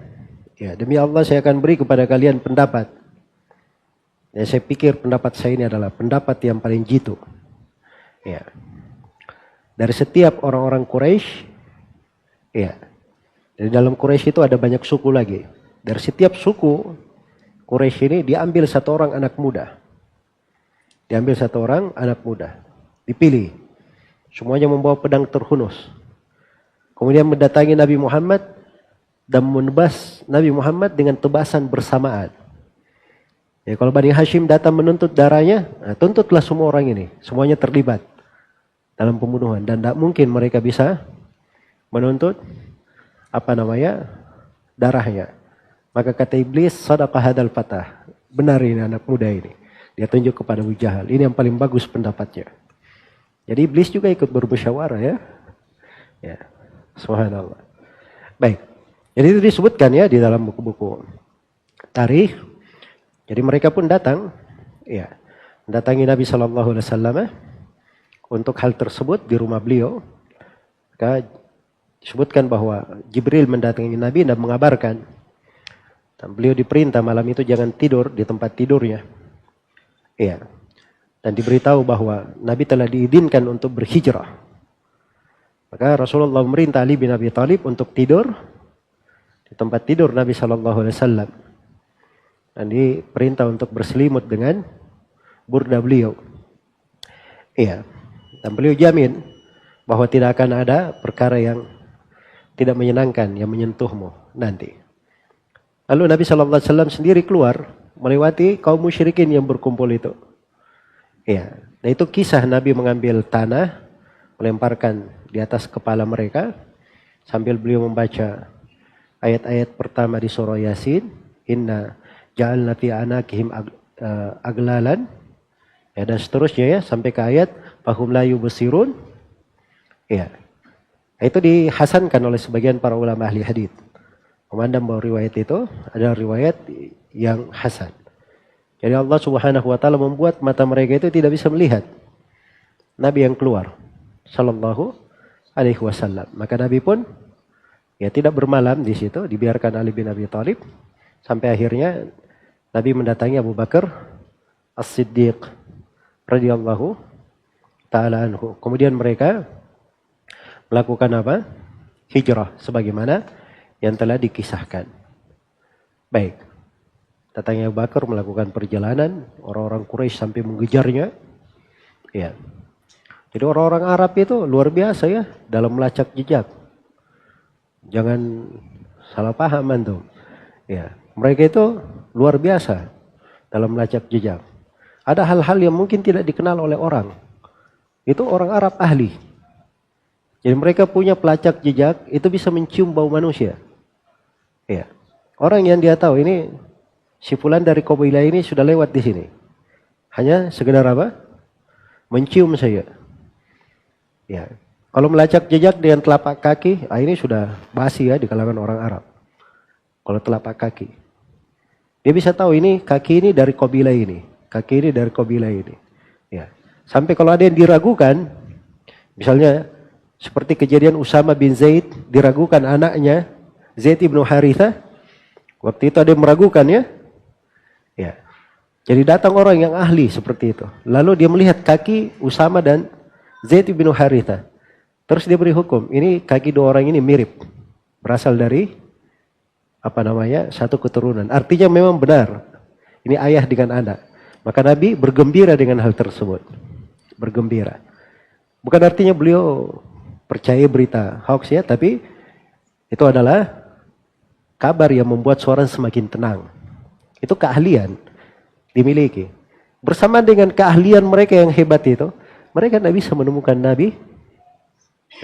[SPEAKER 1] ya demi Allah saya akan beri kepada kalian pendapat. Ya, saya pikir pendapat saya ini adalah pendapat yang paling jitu. Ya. Dari setiap orang-orang Quraisy, ya. Dari dalam Quraisy itu ada banyak suku lagi. Dari setiap suku Quraisy ini diambil satu orang anak muda. Diambil satu orang anak muda. Dipilih. Semuanya membawa pedang terhunus. Kemudian mendatangi Nabi Muhammad dan menebas Nabi Muhammad dengan tebasan bersamaan. Ya, kalau Bani Hashim datang menuntut darahnya, nah, tuntutlah semua orang ini. Semuanya terlibat dalam pembunuhan. Dan tidak mungkin mereka bisa menuntut darahnya. Maka kata iblis, sadaqah hadal fatah. Benar ini anak muda ini. Dia tunjuk kepada Abu Jahal. Ini yang paling bagus pendapatnya. Jadi iblis juga ikut bermusyawarah ya. Ya. Subhanallah. Baik. Jadi itu disebutkan ya di dalam buku-buku tarikh. Jadi mereka pun datang. Ya. Mendatangi Nabi SAW untuk hal tersebut di rumah beliau. Maka disebutkan bahwa Jibril mendatangi Nabi dan mengabarkan. Dan beliau diperintah malam itu jangan tidur di tempat tidurnya. Iya. Dan diberitahu bahwa Nabi telah diizinkan untuk berhijrah. Maka Rasulullah memerintah Ali bin Abi Thalib untuk tidur di tempat tidur Nabi SAW. Dan diperintah untuk berselimut dengan burda beliau. Iya. Dan beliau jamin bahwa tidak akan ada perkara yang tidak menyenangkan yang menyentuhmu nanti. Lalu Nabi SAW sendiri keluar melewati kaum musyrikin yang berkumpul itu. Ya, nah itu kisah Nabi mengambil tanah, melemparkan di atas kepala mereka sambil beliau membaca ayat-ayat pertama di surah Yasin, inna ja'alna fi anakihim aglalan, ya dan seterusnya ya sampai ke ayat fahum la yubsirun. Ya. Itu dihasankan oleh sebagian para ulama ahli hadis. Memandang bahwa riwayat itu adalah riwayat yang hasan. Jadi Allah Subhanahu wa taala membuat mata mereka itu tidak bisa melihat Nabi yang keluar sallallahu alaihi wasallam. Maka Nabi pun ya tidak bermalam di situ, dibiarkan Ali bin Abi Thalib sampai akhirnya Nabi mendatangi Abu Bakar As-Siddiq radhiyallahu taala anhu. Kemudian mereka melakukan apa? Hijrah sebagaimana yang telah dikisahkan. Baik. Datangnya Abu Bakar melakukan perjalanan, orang-orang Quraisy sampai mengejarnya. Ya. Jadi orang-orang Arab itu luar biasa ya dalam melacak jejak. Jangan salah paham antum. Ya, mereka itu luar biasa dalam melacak jejak. Ada hal-hal yang mungkin tidak dikenal oleh orang. Itu orang Arab ahli. Jadi mereka punya pelacak jejak, itu bisa mencium bau manusia. Ya. Orang yang dia tahu ini si fulan dari kabilah ini sudah lewat di sini. Hanya sekedar apa? Mencium saja. Ya. Kalau melacak jejak dengan telapak kaki, ini sudah basi ya di kalangan orang Arab. Kalau telapak kaki. Dia bisa tahu ini kaki ini dari kabilah ini, kaki ini dari kabilah ini. Ya. Sampai kalau ada yang diragukan, misalnya seperti kejadian Usama bin Zaid diragukan anaknya Zaid ibnu Harithah. Waktu itu ada yang meragukan ya. Ya. Jadi datang orang yang ahli seperti itu. Lalu dia melihat kaki Usama dan Zaid bin Harithah. Terus dia beri hukum. Ini kaki dua orang ini mirip. Berasal dari satu keturunan. Artinya memang benar. Ini ayah dengan anak. Maka Nabi bergembira dengan hal tersebut. Bergembira. Bukan artinya beliau percaya berita hoax ya. Tapi itu adalah kabar yang membuat suara semakin tenang. Itu keahlian dimiliki. Bersama dengan keahlian mereka yang hebat itu, mereka tidak bisa menemukan Nabi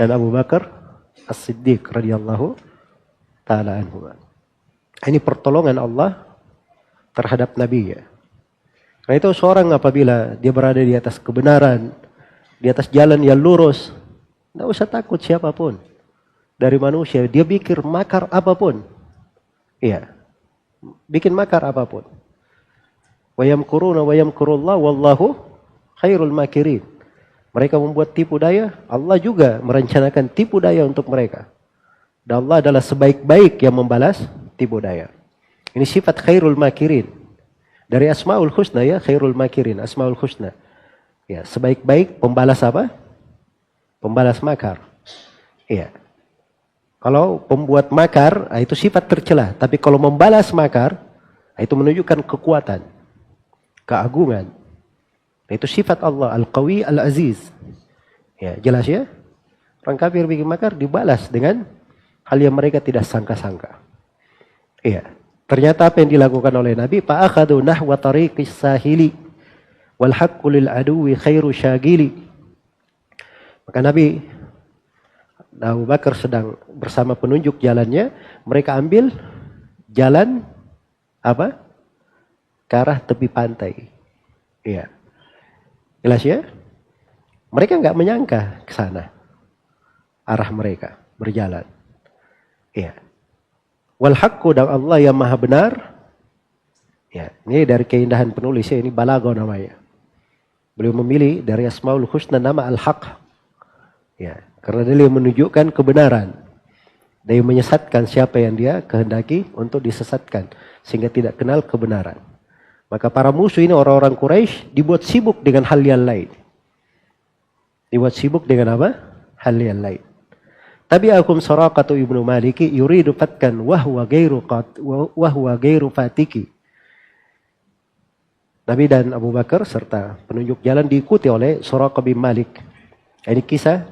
[SPEAKER 1] dan Abu Bakar As-Siddiq radhiyallahu taala anhu. Ini pertolongan Allah terhadap Nabi ya. Karena itu seorang apabila dia berada di atas kebenaran, di atas jalan yang lurus, tidak usah takut siapapun dari manusia. Dia pikir makar apapun. Iya. Bikin makar apapun. Wa yamkuruna wa yamkurullah wallahu khairul makirin. Mereka membuat tipu daya, Allah juga merencanakan tipu daya untuk mereka. Dan Allah adalah sebaik-baik yang membalas tipu daya. Ini sifat khairul makirin. Dari Asmaul Husna ya, khairul makirin, Asmaul Husna. Ya, sebaik-baik pembalas apa? Pembalas makar. Iya. Kalau pembuat makar, itu sifat tercela. Tapi kalau membalas makar, itu menunjukkan kekuatan, keagungan. Itu sifat Allah, Al-Qawi, Al-Aziz. Ya, jelas ya? Orang kafir bikin makar dibalas dengan hal yang mereka tidak sangka-sangka. Iya. Ternyata apa yang dilakukan oleh Nabi, fa'akhadhu nahwa tariqis sahili wal haqqu lil aduwi khairu syagili. Maka Nabi Abu Bakar sedang bersama penunjuk jalannya, mereka ambil jalan apa? Ke arah tepi pantai. Iya. Jelas ya? Mereka nggak menyangka ke sana. Arah mereka berjalan. Iya. Wal haqqu, dan Allah yang maha benar. Ya, ini dari keindahan penulis ya, ini balaghah namanya. Beliau memilih dari Asmaul Husna nama Al-Haq. Ya, karena dia menunjukkan kebenaran. Dia menyesatkan siapa yang dia kehendaki untuk disesatkan. Sehingga tidak kenal kebenaran. Maka para musuh ini orang-orang Quraisy dibuat sibuk dengan hal yang lain. Dibuat sibuk dengan apa? Hal yang lain. Tabi'akum Suraqatu ibnu Maliki yuridu fatkan wahwa gairu fatiki. Nabi dan Abu Bakar serta penunjuk jalan diikuti oleh Suraqah bin Malik. Ini kisah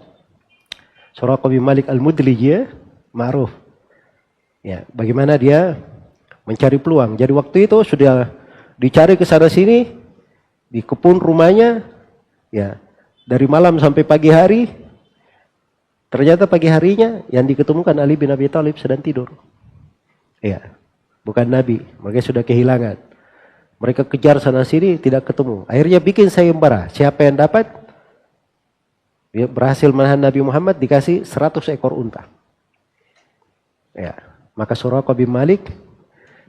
[SPEAKER 1] Suraqah bin Malik al-Mudlij, ma'ruf. Ya, bagaimana dia mencari peluang. Jadi waktu itu sudah dicari ke sana sini di kebun rumahnya, ya, dari malam sampai pagi hari. Ternyata pagi harinya yang diketemukan Ali bin Abi Thalib sedang tidur. Ya, bukan Nabi, mereka sudah kehilangan. Mereka kejar sana sini tidak ketemu. Akhirnya bikin sayembara. Siapa yang dapat? Dia berhasil menahan Nabi Muhammad, dikasih 100 ekor unta. Ya, maka Suraqah bin Malik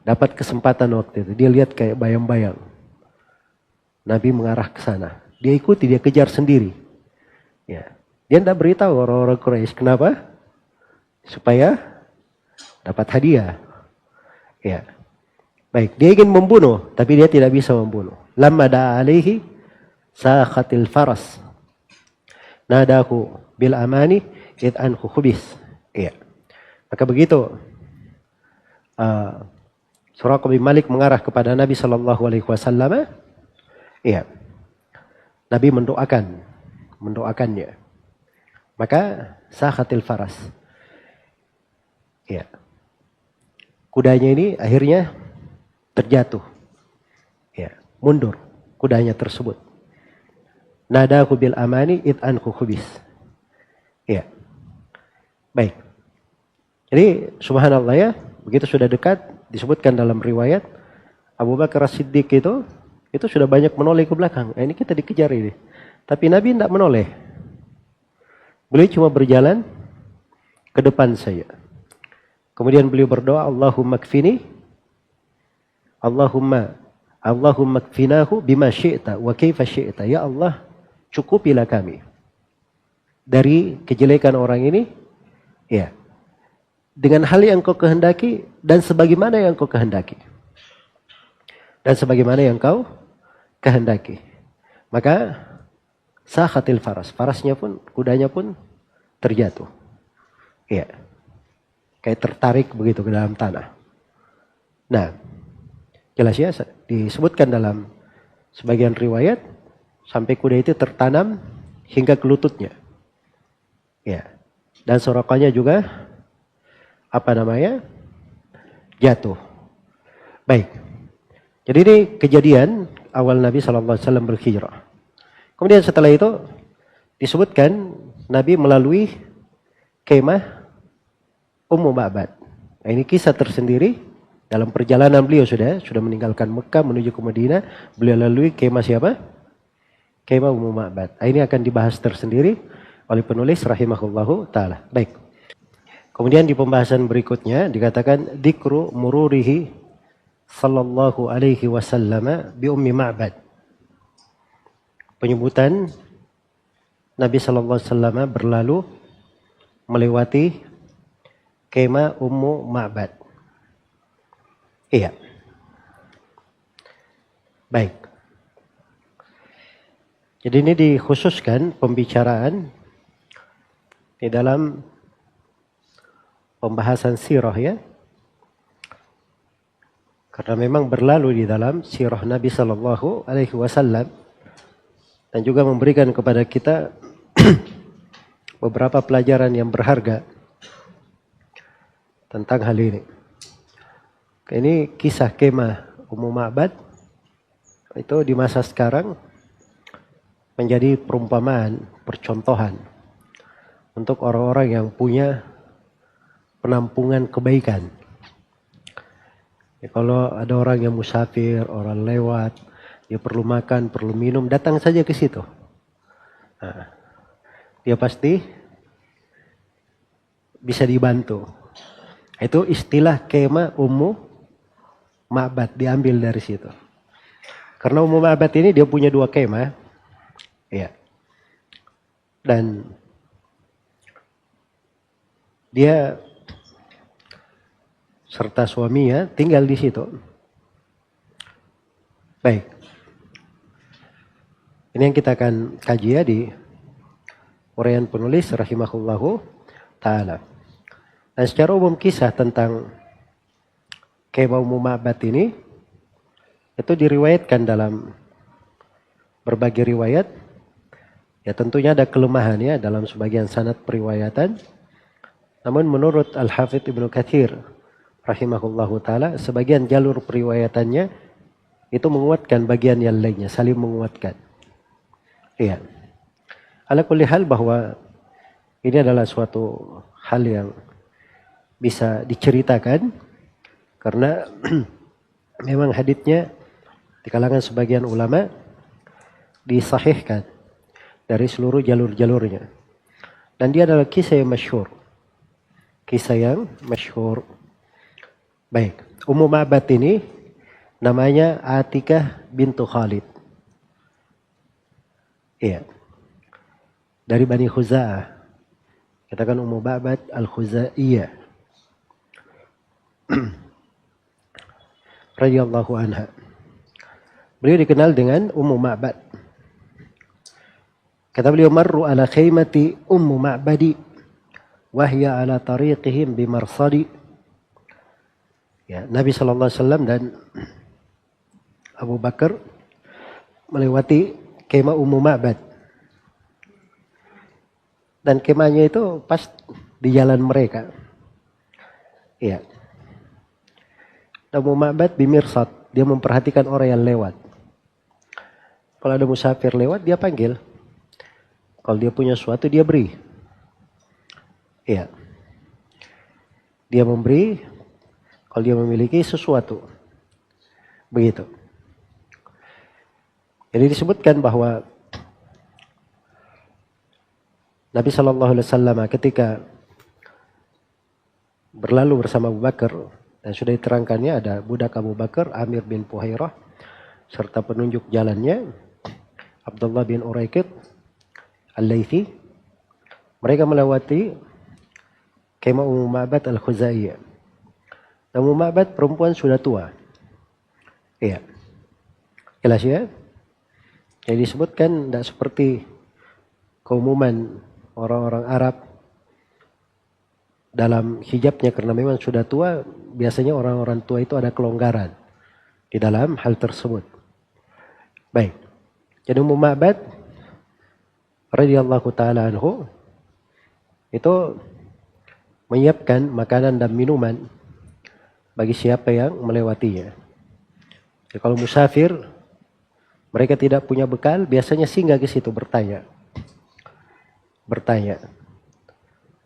[SPEAKER 1] dapat kesempatan waktu itu. Dia lihat kayak bayang-bayang. Nabi mengarah ke sana. Dia ikuti, dia kejar sendiri. Ya. Dia tidak beritahu orang-orang Quraisy. Kenapa? Supaya dapat hadiah. Ya. Baik, dia ingin membunuh, tapi dia tidak bisa membunuh. Lamma da'a alaihi sakhatil faras. Nadahu bil amani id anhu khubis. Ya. Maka begitu Suraqah bin Malik mengarah kepada Nabi sallallahu alaihi wasallam. Iya. Nabi mendoakannya. Maka sakhatil faras. Iya. Kudanya ini akhirnya terjatuh. Ya, mundur kudanya tersebut. Nadahu bil amani id anhu khubis. Ya. Baik. Jadi subhanallah ya, begitu sudah dekat disebutkan dalam riwayat Abu Bakar As-Siddiq itu sudah banyak menoleh ke belakang. Ini kita dikejar ini. Tapi Nabi tidak menoleh. Beliau cuma berjalan ke depan saya. Kemudian beliau berdoa, Allahumma kfini, Allahumma kfinahu bima syi'ta wa kaifa syi'ta. Ya Allah, cukupilah kami dari kejelekan orang ini, ya, dengan hal yang kau kehendaki dan sebagaimana yang kau kehendaki. Dan sebagaimana yang kau kehendaki. Maka sakhatil faras, farasnya pun, kudanya pun terjatuh. Ya. Kayak tertarik begitu ke dalam tanah. Nah, jelas ya, disebutkan dalam sebagian riwayat sampai kuda itu tertanam hingga ke lututnya. Ya. Dan Suraqahnya juga jatuh. Baik. Jadi ini kejadian awal Nabi SAW berhijrah. Kemudian setelah itu disebutkan Nabi melalui kemah Ummu Ma'bad. Nah, ini kisah tersendiri dalam perjalanan beliau sudah meninggalkan Mekah menuju ke Madinah. Beliau lalui kemah siapa? Kemah Ummu Ma'bad. Nah, ini akan dibahas tersendiri oleh penulis rahimahullahu ta'ala. Baik. Kemudian di pembahasan berikutnya dikatakan dzikru mururihi sallallahu alaihi wasallam bi Ummi Ma'bad. Penyebutan Nabi sallallahu alaihi wasallam berlalu melewati kemah Ummu Ma'bad. Iya. Baik. Jadi ini dikhususkan pembicaraan di dalam pembahasan sirah ya. Karena memang berlalu di dalam sirah Nabi sallallahu alaihi wasallam dan juga memberikan kepada kita beberapa pelajaran yang berharga tentang hal ini. Ini kisah kemah Ummu Ma'bad itu di masa sekarang menjadi perumpamaan, percontohan untuk orang-orang yang punya penampungan kebaikan. Ya, kalau ada orang yang musafir, orang lewat, dia perlu makan, perlu minum, datang saja ke situ. Nah, dia pasti bisa dibantu. Itu istilah kemah Ummu Ma'bad diambil dari situ. Karena Ummu Ma'bad ini dia punya dua kemah. Ya. Dan dia serta suaminya tinggal di situ. Baik. Ini yang kita akan kaji ya di uraian penulis rahimahullahu ta'ala. Dan secara umum kisah tentang kemah Ummu Ma'bad ini itu diriwayatkan dalam berbagai riwayat. Ya tentunya ada kelemahannya dalam sebagian sanad periwayatan. Namun menurut Al-Hafidz Ibnu Katsir rahimahullahu ta'ala, sebagian jalur periwayatannya itu menguatkan bagian yang lainnya, saling menguatkan. Iya. Ala kulli hal bahwa ini adalah suatu hal yang bisa diceritakan karena memang haditsnya di kalangan sebagian ulama disahihkan dari seluruh jalur-jalurnya. Dan dia adalah kisah yang masyhur. Kisah yang masyhur. Baik, Ummu Ma'bad ini namanya Atikah bintu Khalid. Iya. Dari Bani Khuza'ah. Katakan Ummu Ma'bad Al-Khuzaiyah. Radhiyallahu anha. Beliau dikenal dengan Ummu Ma'bad. Kata beliau, marru ala khaymati Ummu Ma'badi wahya ala tariqihim bimarsadi. Ya, Nabi SAW dan Abu Bakar melewati kemah Ummu Ma'bad. Dan kemahnya itu pas di jalan mereka. Iya. Ummu Ma'bad bimirsad, dia memperhatikan orang yang lewat. Kalau ada musafir lewat, dia panggil. Kalau dia punya sesuatu, dia beri. Iya. Dia memberi kalau dia memiliki sesuatu. Begitu. Jadi disebutkan bahwa Nabi SAW ketika berlalu bersama Abu Bakar, dan sudah diterangkannya ada budak Abu Bakar, Amir bin Fuhairah, serta penunjuk jalannya, Abdullah bin Uraikid, Al-Laythi. Mereka melewati kemah Ummu Ma'bad Al-Khuzaiyah. Ummu Ma'bad perempuan sudah tua. Iya. Jelas ya? Jadi disebutkan tidak seperti keumuman orang-orang Arab dalam hijabnya, karena memang sudah tua, biasanya orang-orang tua itu ada kelonggaran di dalam hal tersebut. Baik. Jadi Ummu Ma'bad radhiyallahu taala anhu itu menyiapkan makanan dan minuman bagi siapa yang melewatinya. Jadi kalau musafir mereka tidak punya bekal, biasanya singgah ke situ bertanya.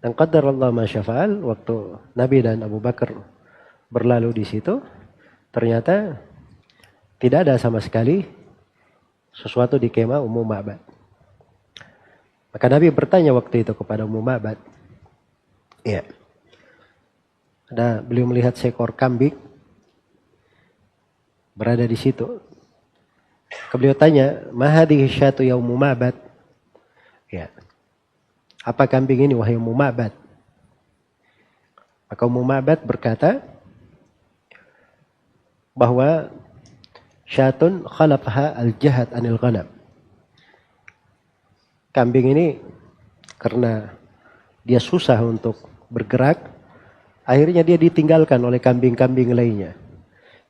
[SPEAKER 1] Dan qadarallah ma syafa'al, waktu Nabi dan Abu Bakar berlalu di situ, ternyata tidak ada sama sekali sesuatu di kemah Ummu Ma'bad. Maka Nabi bertanya waktu itu kepada Ummu Ma'bad. Iya. Beliau melihat seekor kambing berada di situ. Beliau tanya, "Ma hadhihi syatu ya Ummu Ma'bad?" Ya. Apa kambing ini wahai Ummu Ma'bad? Maka Ummu Ma'bad berkata bahwa syatun khalafha al-jahad anil ghanam. Kambing ini karena dia susah untuk bergerak, akhirnya dia ditinggalkan oleh kambing-kambing lainnya.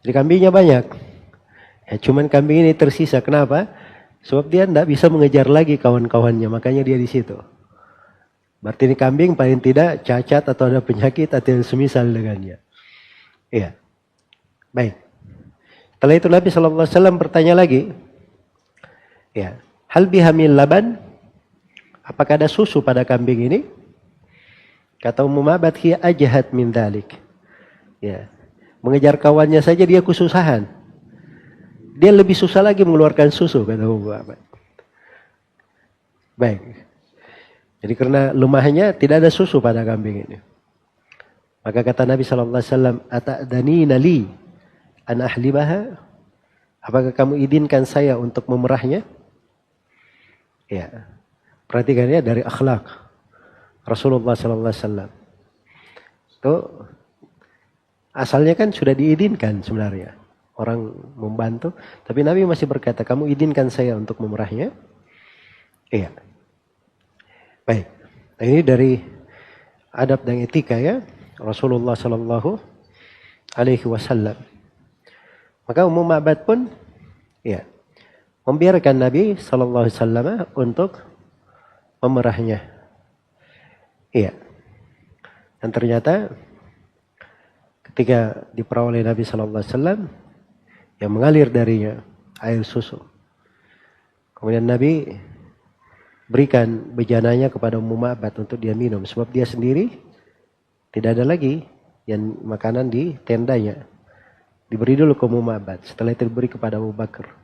[SPEAKER 1] Jadi kambingnya banyak. Ya, cuman kambing ini tersisa. Kenapa? Sebab dia tidak bisa mengejar lagi kawan-kawannya, makanya dia di situ. Berarti ini kambing paling tidak cacat atau ada penyakit atau yang semisal dengannya. Iya. Baik. Setelah itu Nabi SAW bertanya lagi. Ya. Hal bihamil laban? Apakah ada susu pada kambing ini? Kata Ummu Ma'bad, hiya ajhat min dhalik. Ya. Mengejar kawannya saja dia kesusahan. Dia lebih susah lagi mengeluarkan susu, kata Ummu Ma'bad. Baik. Jadi karena lemahnya tidak ada susu pada kambing ini. Maka kata Nabi SAW, ata'danina li an ahlibaha? Apakah kamu izinkan saya untuk memerahnya? Ya. Perhatikan ya, dari akhlak Rasulullah SAW. Itu asalnya kan sudah diizinkan sebenarnya. Orang membantu. Tapi Nabi masih berkata, kamu izinkan saya untuk memerahnya? Iya. Baik. Nah, ini dari adab dan etika ya Rasulullah SAW. Maka Ummu Ma'bad pun ya membiarkan Nabi SAW untuk memerahnya. Iya. Dan ternyata ketika diperah oleh Nabi SAW, yang mengalir darinya air susu. Kemudian Nabi berikan bejananya kepada Ummu Ma'bad untuk dia minum. Sebab dia sendiri tidak ada lagi yang makanan di tendanya. Diberi dulu ke Ummu Ma'bad. Setelah itu diberi kepada Abu Bakar.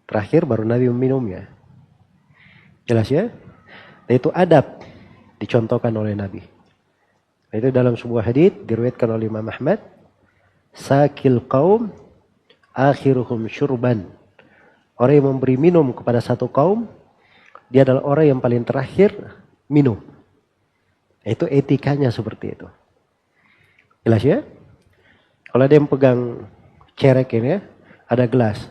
[SPEAKER 1] Terakhir baru Nabi meminumnya. Jelas ya? Dan itu adab dicontohkan oleh Nabi. Itu dalam sebuah hadits diriwayatkan oleh Imam Ahmad. Sakil qaum akhiruhum syurban. Orang yang memberi minum kepada satu kaum, dia adalah orang yang paling terakhir minum. Itu etikanya seperti itu. Jelas ya? Kalau dia yang pegang cerek ini ya, ada gelas.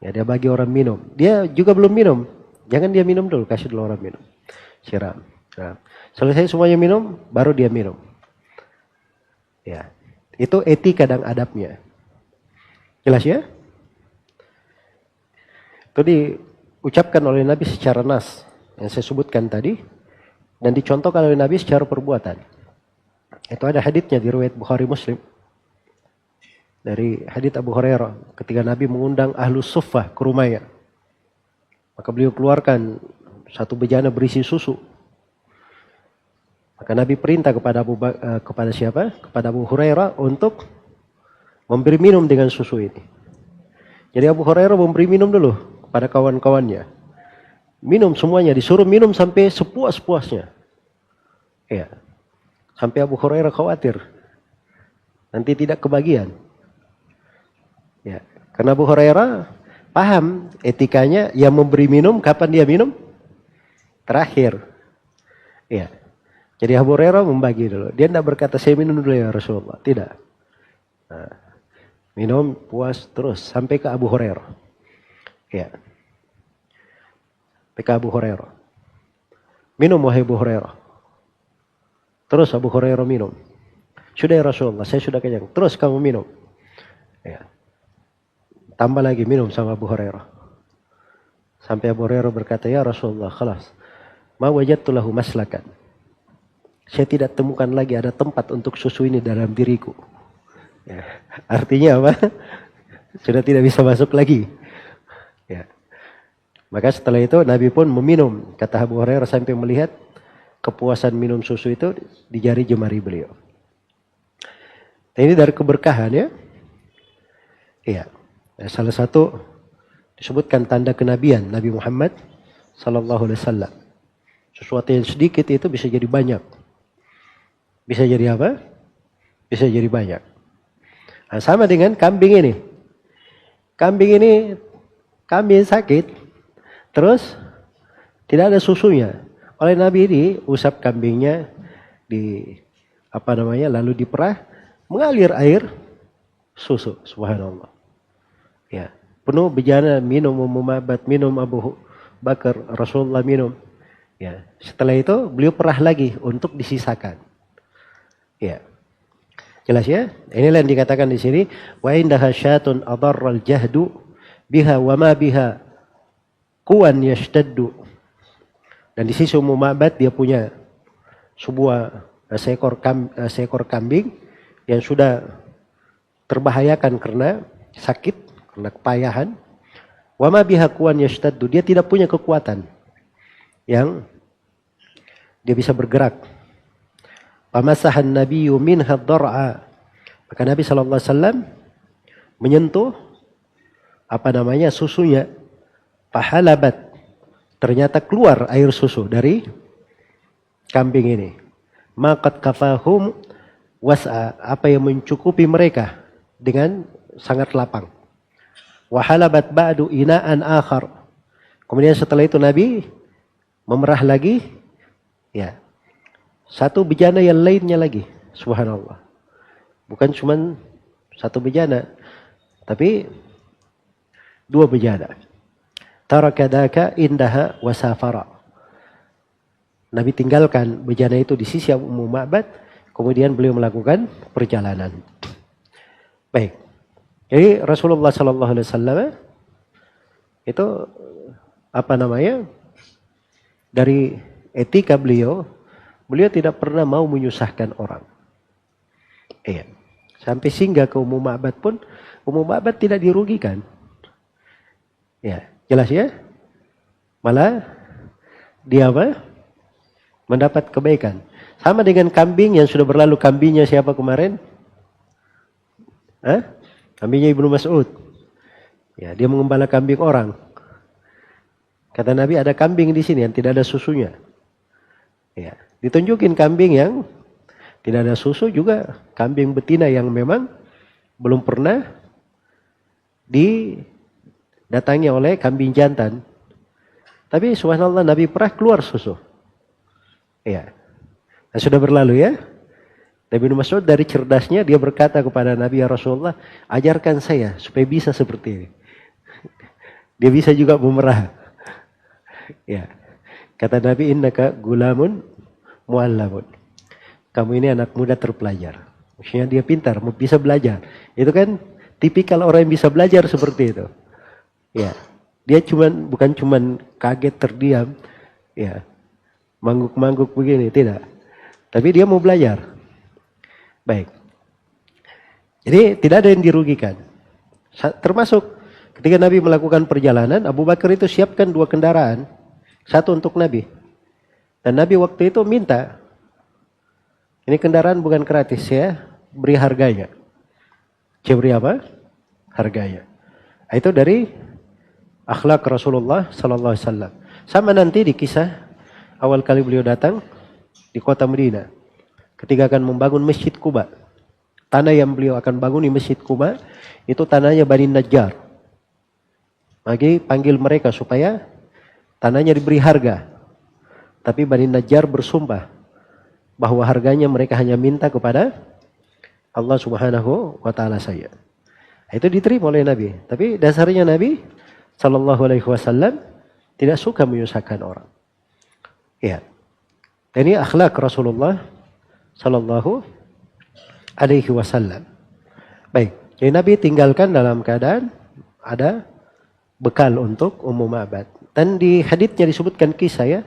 [SPEAKER 1] Ya dia bagi orang minum. Dia juga belum minum. Jangan dia minum dulu, kasih dulu orang minum. Siram. Nah, selesai semuanya minum, baru dia minum. Ya, itu etika dan adabnya. Jelas ya? Itu diucapkan oleh Nabi secara nas yang saya sebutkan tadi dan dicontohkan oleh Nabi secara perbuatan. Itu ada haditsnya di riwayat Bukhari Muslim. Dari hadits Abu Hurairah ketika Nabi mengundang Ahlus Suffah ke rumahnya. Maka beliau keluarkan satu bejana berisi susu. Maka Nabi perintah kepada siapa? Kepada Abu Hurairah untuk memberi minum dengan susu ini. Jadi Abu Hurairah memberi minum dulu kepada kawan-kawannya. Minum semuanya, disuruh minum sampai sepuas-puasnya. Ya. Sampai Abu Hurairah khawatir nanti tidak kebagian. Ya, karena Abu Hurairah paham etikanya, yang memberi minum kapan dia minum? Terakhir. Ya. Jadi Abu Hurairah membagi dulu. Dia tidak berkata saya minum dulu ya Rasulullah. Tidak. Nah, minum puas terus sampai ke Abu Hurairah. Ya. Sampai ke Abu Hurairah. Minum wahai Abu Hurairah. Terus Abu Hurairah minum. Sudah ya Rasulullah, saya sudah kenyang. Terus kamu minum. Ya. Tambah lagi minum sama Abu Hurairah. Sampai Abu Hurairah berkata, ya Rasulullah, khalas. Ma wajadtu lahu maslakan. Saya tidak temukan lagi ada tempat untuk susu ini dalam diriku. Ya. Artinya apa? Sudah tidak bisa masuk lagi. Ya. Maka setelah itu Nabi pun meminum. Kata Abu Hurairah sampai melihat kepuasan minum susu itu di jari jemari beliau. Ini dari keberkahan ya. Iya. Salah satu disebutkan tanda kenabian Nabi Muhammad sallallahu alaihi wasallam. Sesuatu yang sedikit itu bisa jadi banyak. Bisa jadi apa? Bisa jadi banyak. Nah, sama dengan kambing ini. Kambing sakit. Terus tidak ada susunya. Oleh Nabi ini usap kambingnya lalu diperah, mengalir air susu. Subhanallah. Ya, penuh bejana minum Muhammad, minum Abu Bakar, Rasulullah minum. Ya, setelah itu beliau perah lagi untuk disisakan. Ya. Jelas ya? Inilah yang dikatakan di sini, wa indaha syatun adarral jahdu biha wa ma biha kuwan yashtaddu. Dan di sisi Muhammad dia punya sebuah seekor kambing yang sudah terbahayakan karena sakit, karena kepayahan. Wa ma biha kuwan yashtaddu, dia tidak punya kekuatan yang dia bisa bergerak. Pamasahan nabiyyu minha dhar'a. Maka Nabi sallallahu alaihi wasallam menyentuh susunya. Fahalabat. Ternyata keluar air susu dari kambing ini. Maqad kafahum was'a, apa yang mencukupi mereka dengan sangat lapang. Wahalabat ba'du ina'an akhar. Kemudian setelah itu Nabi memerah lagi, ya, satu bejana yang lainnya lagi. Subhanallah. Bukan cuma satu bejana, tapi dua bejana. Tarakadaka indaha wasafara. Nabi tinggalkan bejana itu di sisi Ummu Ma'bad, kemudian beliau melakukan perjalanan. Baik. Jadi Rasulullah sallallahu alaihi wasallam itu dari etika beliau tidak pernah mau menyusahkan orang. Iya. Sampai singgah ke Ummu Ma'bad pun Ummu Ma'bad tidak dirugikan. Ya, jelas ya? Malah dia mendapat kebaikan. Sama dengan kambing yang sudah berlalu. Kambingnya siapa kemarin? Kambingnya Ibnu Mas'ud. Ya, dia mengembala kambing orang. Kata Nabi, ada kambing di sini yang tidak ada susunya. Ya, ditunjukin kambing yang tidak ada susu, juga kambing betina yang memang belum pernah didatangi oleh kambing jantan. Tapi subhanallah Nabi pernah keluar susu. Ya. Nah, sudah berlalu ya. Nabi Mas'ud dari cerdasnya dia berkata kepada Nabi, ya Rasulullah, ajarkan saya supaya bisa seperti ini. Dia bisa juga memerah. Ya. Kata Nabi, innaka gulamun muallamun. Kamu ini anak muda terpelajar. Maksudnya dia pintar, bisa belajar. Itu kan tipikal orang yang bisa belajar seperti itu. Ya. Dia bukan cuman kaget terdiam, ya. Mangguk-mangguk begini, tidak. Tapi dia mau belajar. Baik. Jadi tidak ada yang dirugikan. Termasuk ketika Nabi melakukan perjalanan, Abu Bakar itu siapkan 2 kendaraan. Satu untuk Nabi. Dan Nabi waktu itu minta, ini kendaraan bukan gratis ya, beri harganya. Saya beri apa? Harganya. Itu dari akhlak Rasulullah sallallahu alaihi wasallam. Sama nanti di kisah awal kali beliau datang di kota Madinah. Ketika akan membangun Masjid Quba. Tanah yang beliau akan bangun di Masjid Quba itu tanahnya Bani Najjar. Maka panggil mereka supaya tanahnya diberi harga. Tapi Bani Najjar bersumpah bahwa harganya mereka hanya minta kepada Allah Subhanahu wa taala saja. Itu diterima oleh Nabi. Tapi dasarnya Nabi sallallahu alaihi wasallam tidak suka menyusahkan orang. Ya. Ini akhlak Rasulullah sallallahu alaihi wasallam. Baik, jadi Nabi tinggalkan dalam keadaan ada bekal untuk Ummu Ma'bad. Dan di haditsnya disebutkan kisah ya.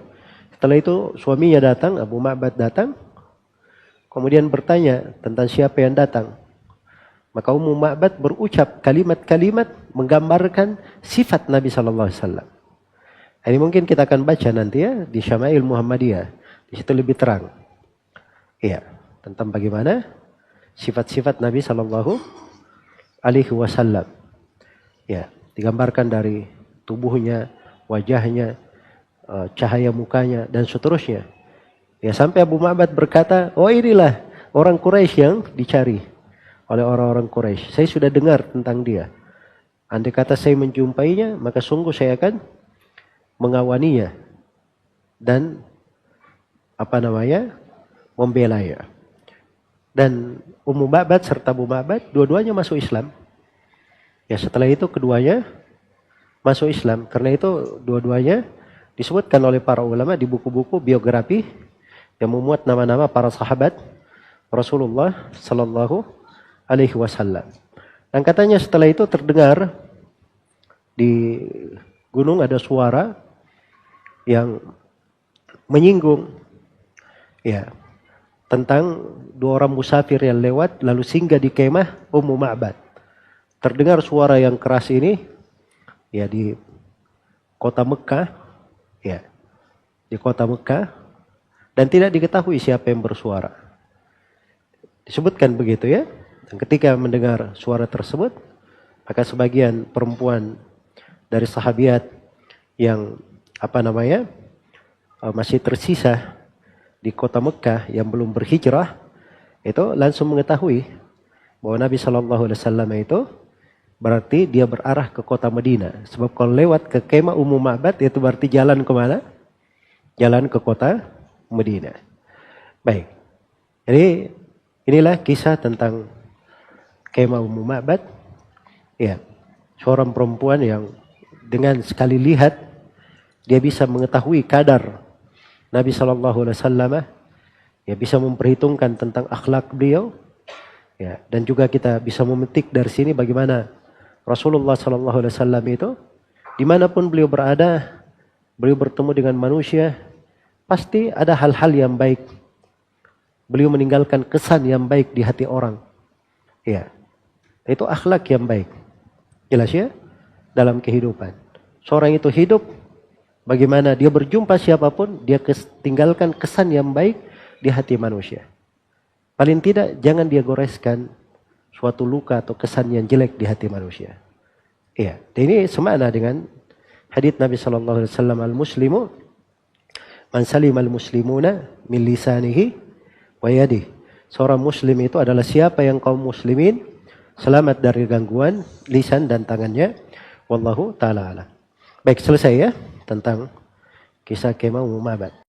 [SPEAKER 1] Setelah itu suaminya datang, Abu Ma'bad datang. Kemudian bertanya tentang siapa yang datang. Maka Ummu Ma'bad berucap kalimat-kalimat menggambarkan sifat Nabi sallallahu alaihi wasallam. Ini mungkin kita akan baca nanti ya di Syama'il Muhammadiyah. Di situ lebih terang. Iya, tentang bagaimana sifat-sifat Nabi sallallahu alaihi wasallam. Ya, digambarkan dari tubuhnya, wajahnya, cahaya mukanya dan seterusnya. Ya, sampai Abu Ma'bad berkata, "Oh, inilah orang Quraisy yang dicari oleh orang-orang Quraisy. Saya sudah dengar tentang dia. Andai kata saya menjumpainya, maka sungguh saya akan mengawaninya dan membelanya." Dan Ummu Ma'bad serta Abu Ma'bad dua-duanya masuk Islam. Ya, setelah itu keduanya masuk Islam. Karena itu dua-duanya disebutkan oleh para ulama di buku-buku biografi yang memuat nama-nama para sahabat Rasulullah sallallahu alaihi wasallam. Dan katanya setelah itu terdengar di gunung ada suara yang menyinggung ya tentang 2 orang musafir yang lewat lalu singgah di kemah Ummu Ma'bad. Terdengar suara yang keras ini ya di kota Mekah ya. Di kota Mekah dan tidak diketahui siapa yang bersuara. Disebutkan begitu ya. Dan ketika mendengar suara tersebut, maka sebagian perempuan dari sahabiat yang masih tersisa di kota Mekah yang belum berhijrah itu langsung mengetahui bahwa Nabi Shallallahu Alaihi Wasallam itu berarti dia berarah ke kota Madinah. Sebab kalau lewat ke kemah Ummu Ma'bad itu berarti jalan kemana? Jalan ke kota Madinah. Baik. Jadi inilah kisah tentang kemah Ummu Ma'bad. Ya, seorang perempuan yang dengan sekali lihat dia bisa mengetahui kadar Nabi Shallallahu Alaihi Wasallam, ya bisa memperhitungkan tentang akhlak beliau, ya dan juga kita bisa memetik dari sini bagaimana Rasulullah Shallallahu Alaihi Wasallam itu dimanapun beliau berada, beliau bertemu dengan manusia, pasti ada hal-hal yang baik. Beliau meninggalkan kesan yang baik di hati orang, ya itu akhlak yang baik, jelas ya dalam kehidupan. Seorang itu hidup bagaimana dia berjumpa siapapun, dia tinggalkan kesan yang baik di hati manusia. Paling tidak jangan dia goreskan suatu luka atau kesan yang jelek di hati manusia. Iya, ini semakna dengan hadits Nabi sallallahu alaihi wasallam, al-muslimu man salima al-muslimuna min lisanihi wa yadihi. Seorang muslim itu adalah siapa yang kaum muslimin selamat dari gangguan lisan dan tangannya. Wallahu taala alam. Baik, selesai ya tentang Kisah Kemah Umum Ma'bad.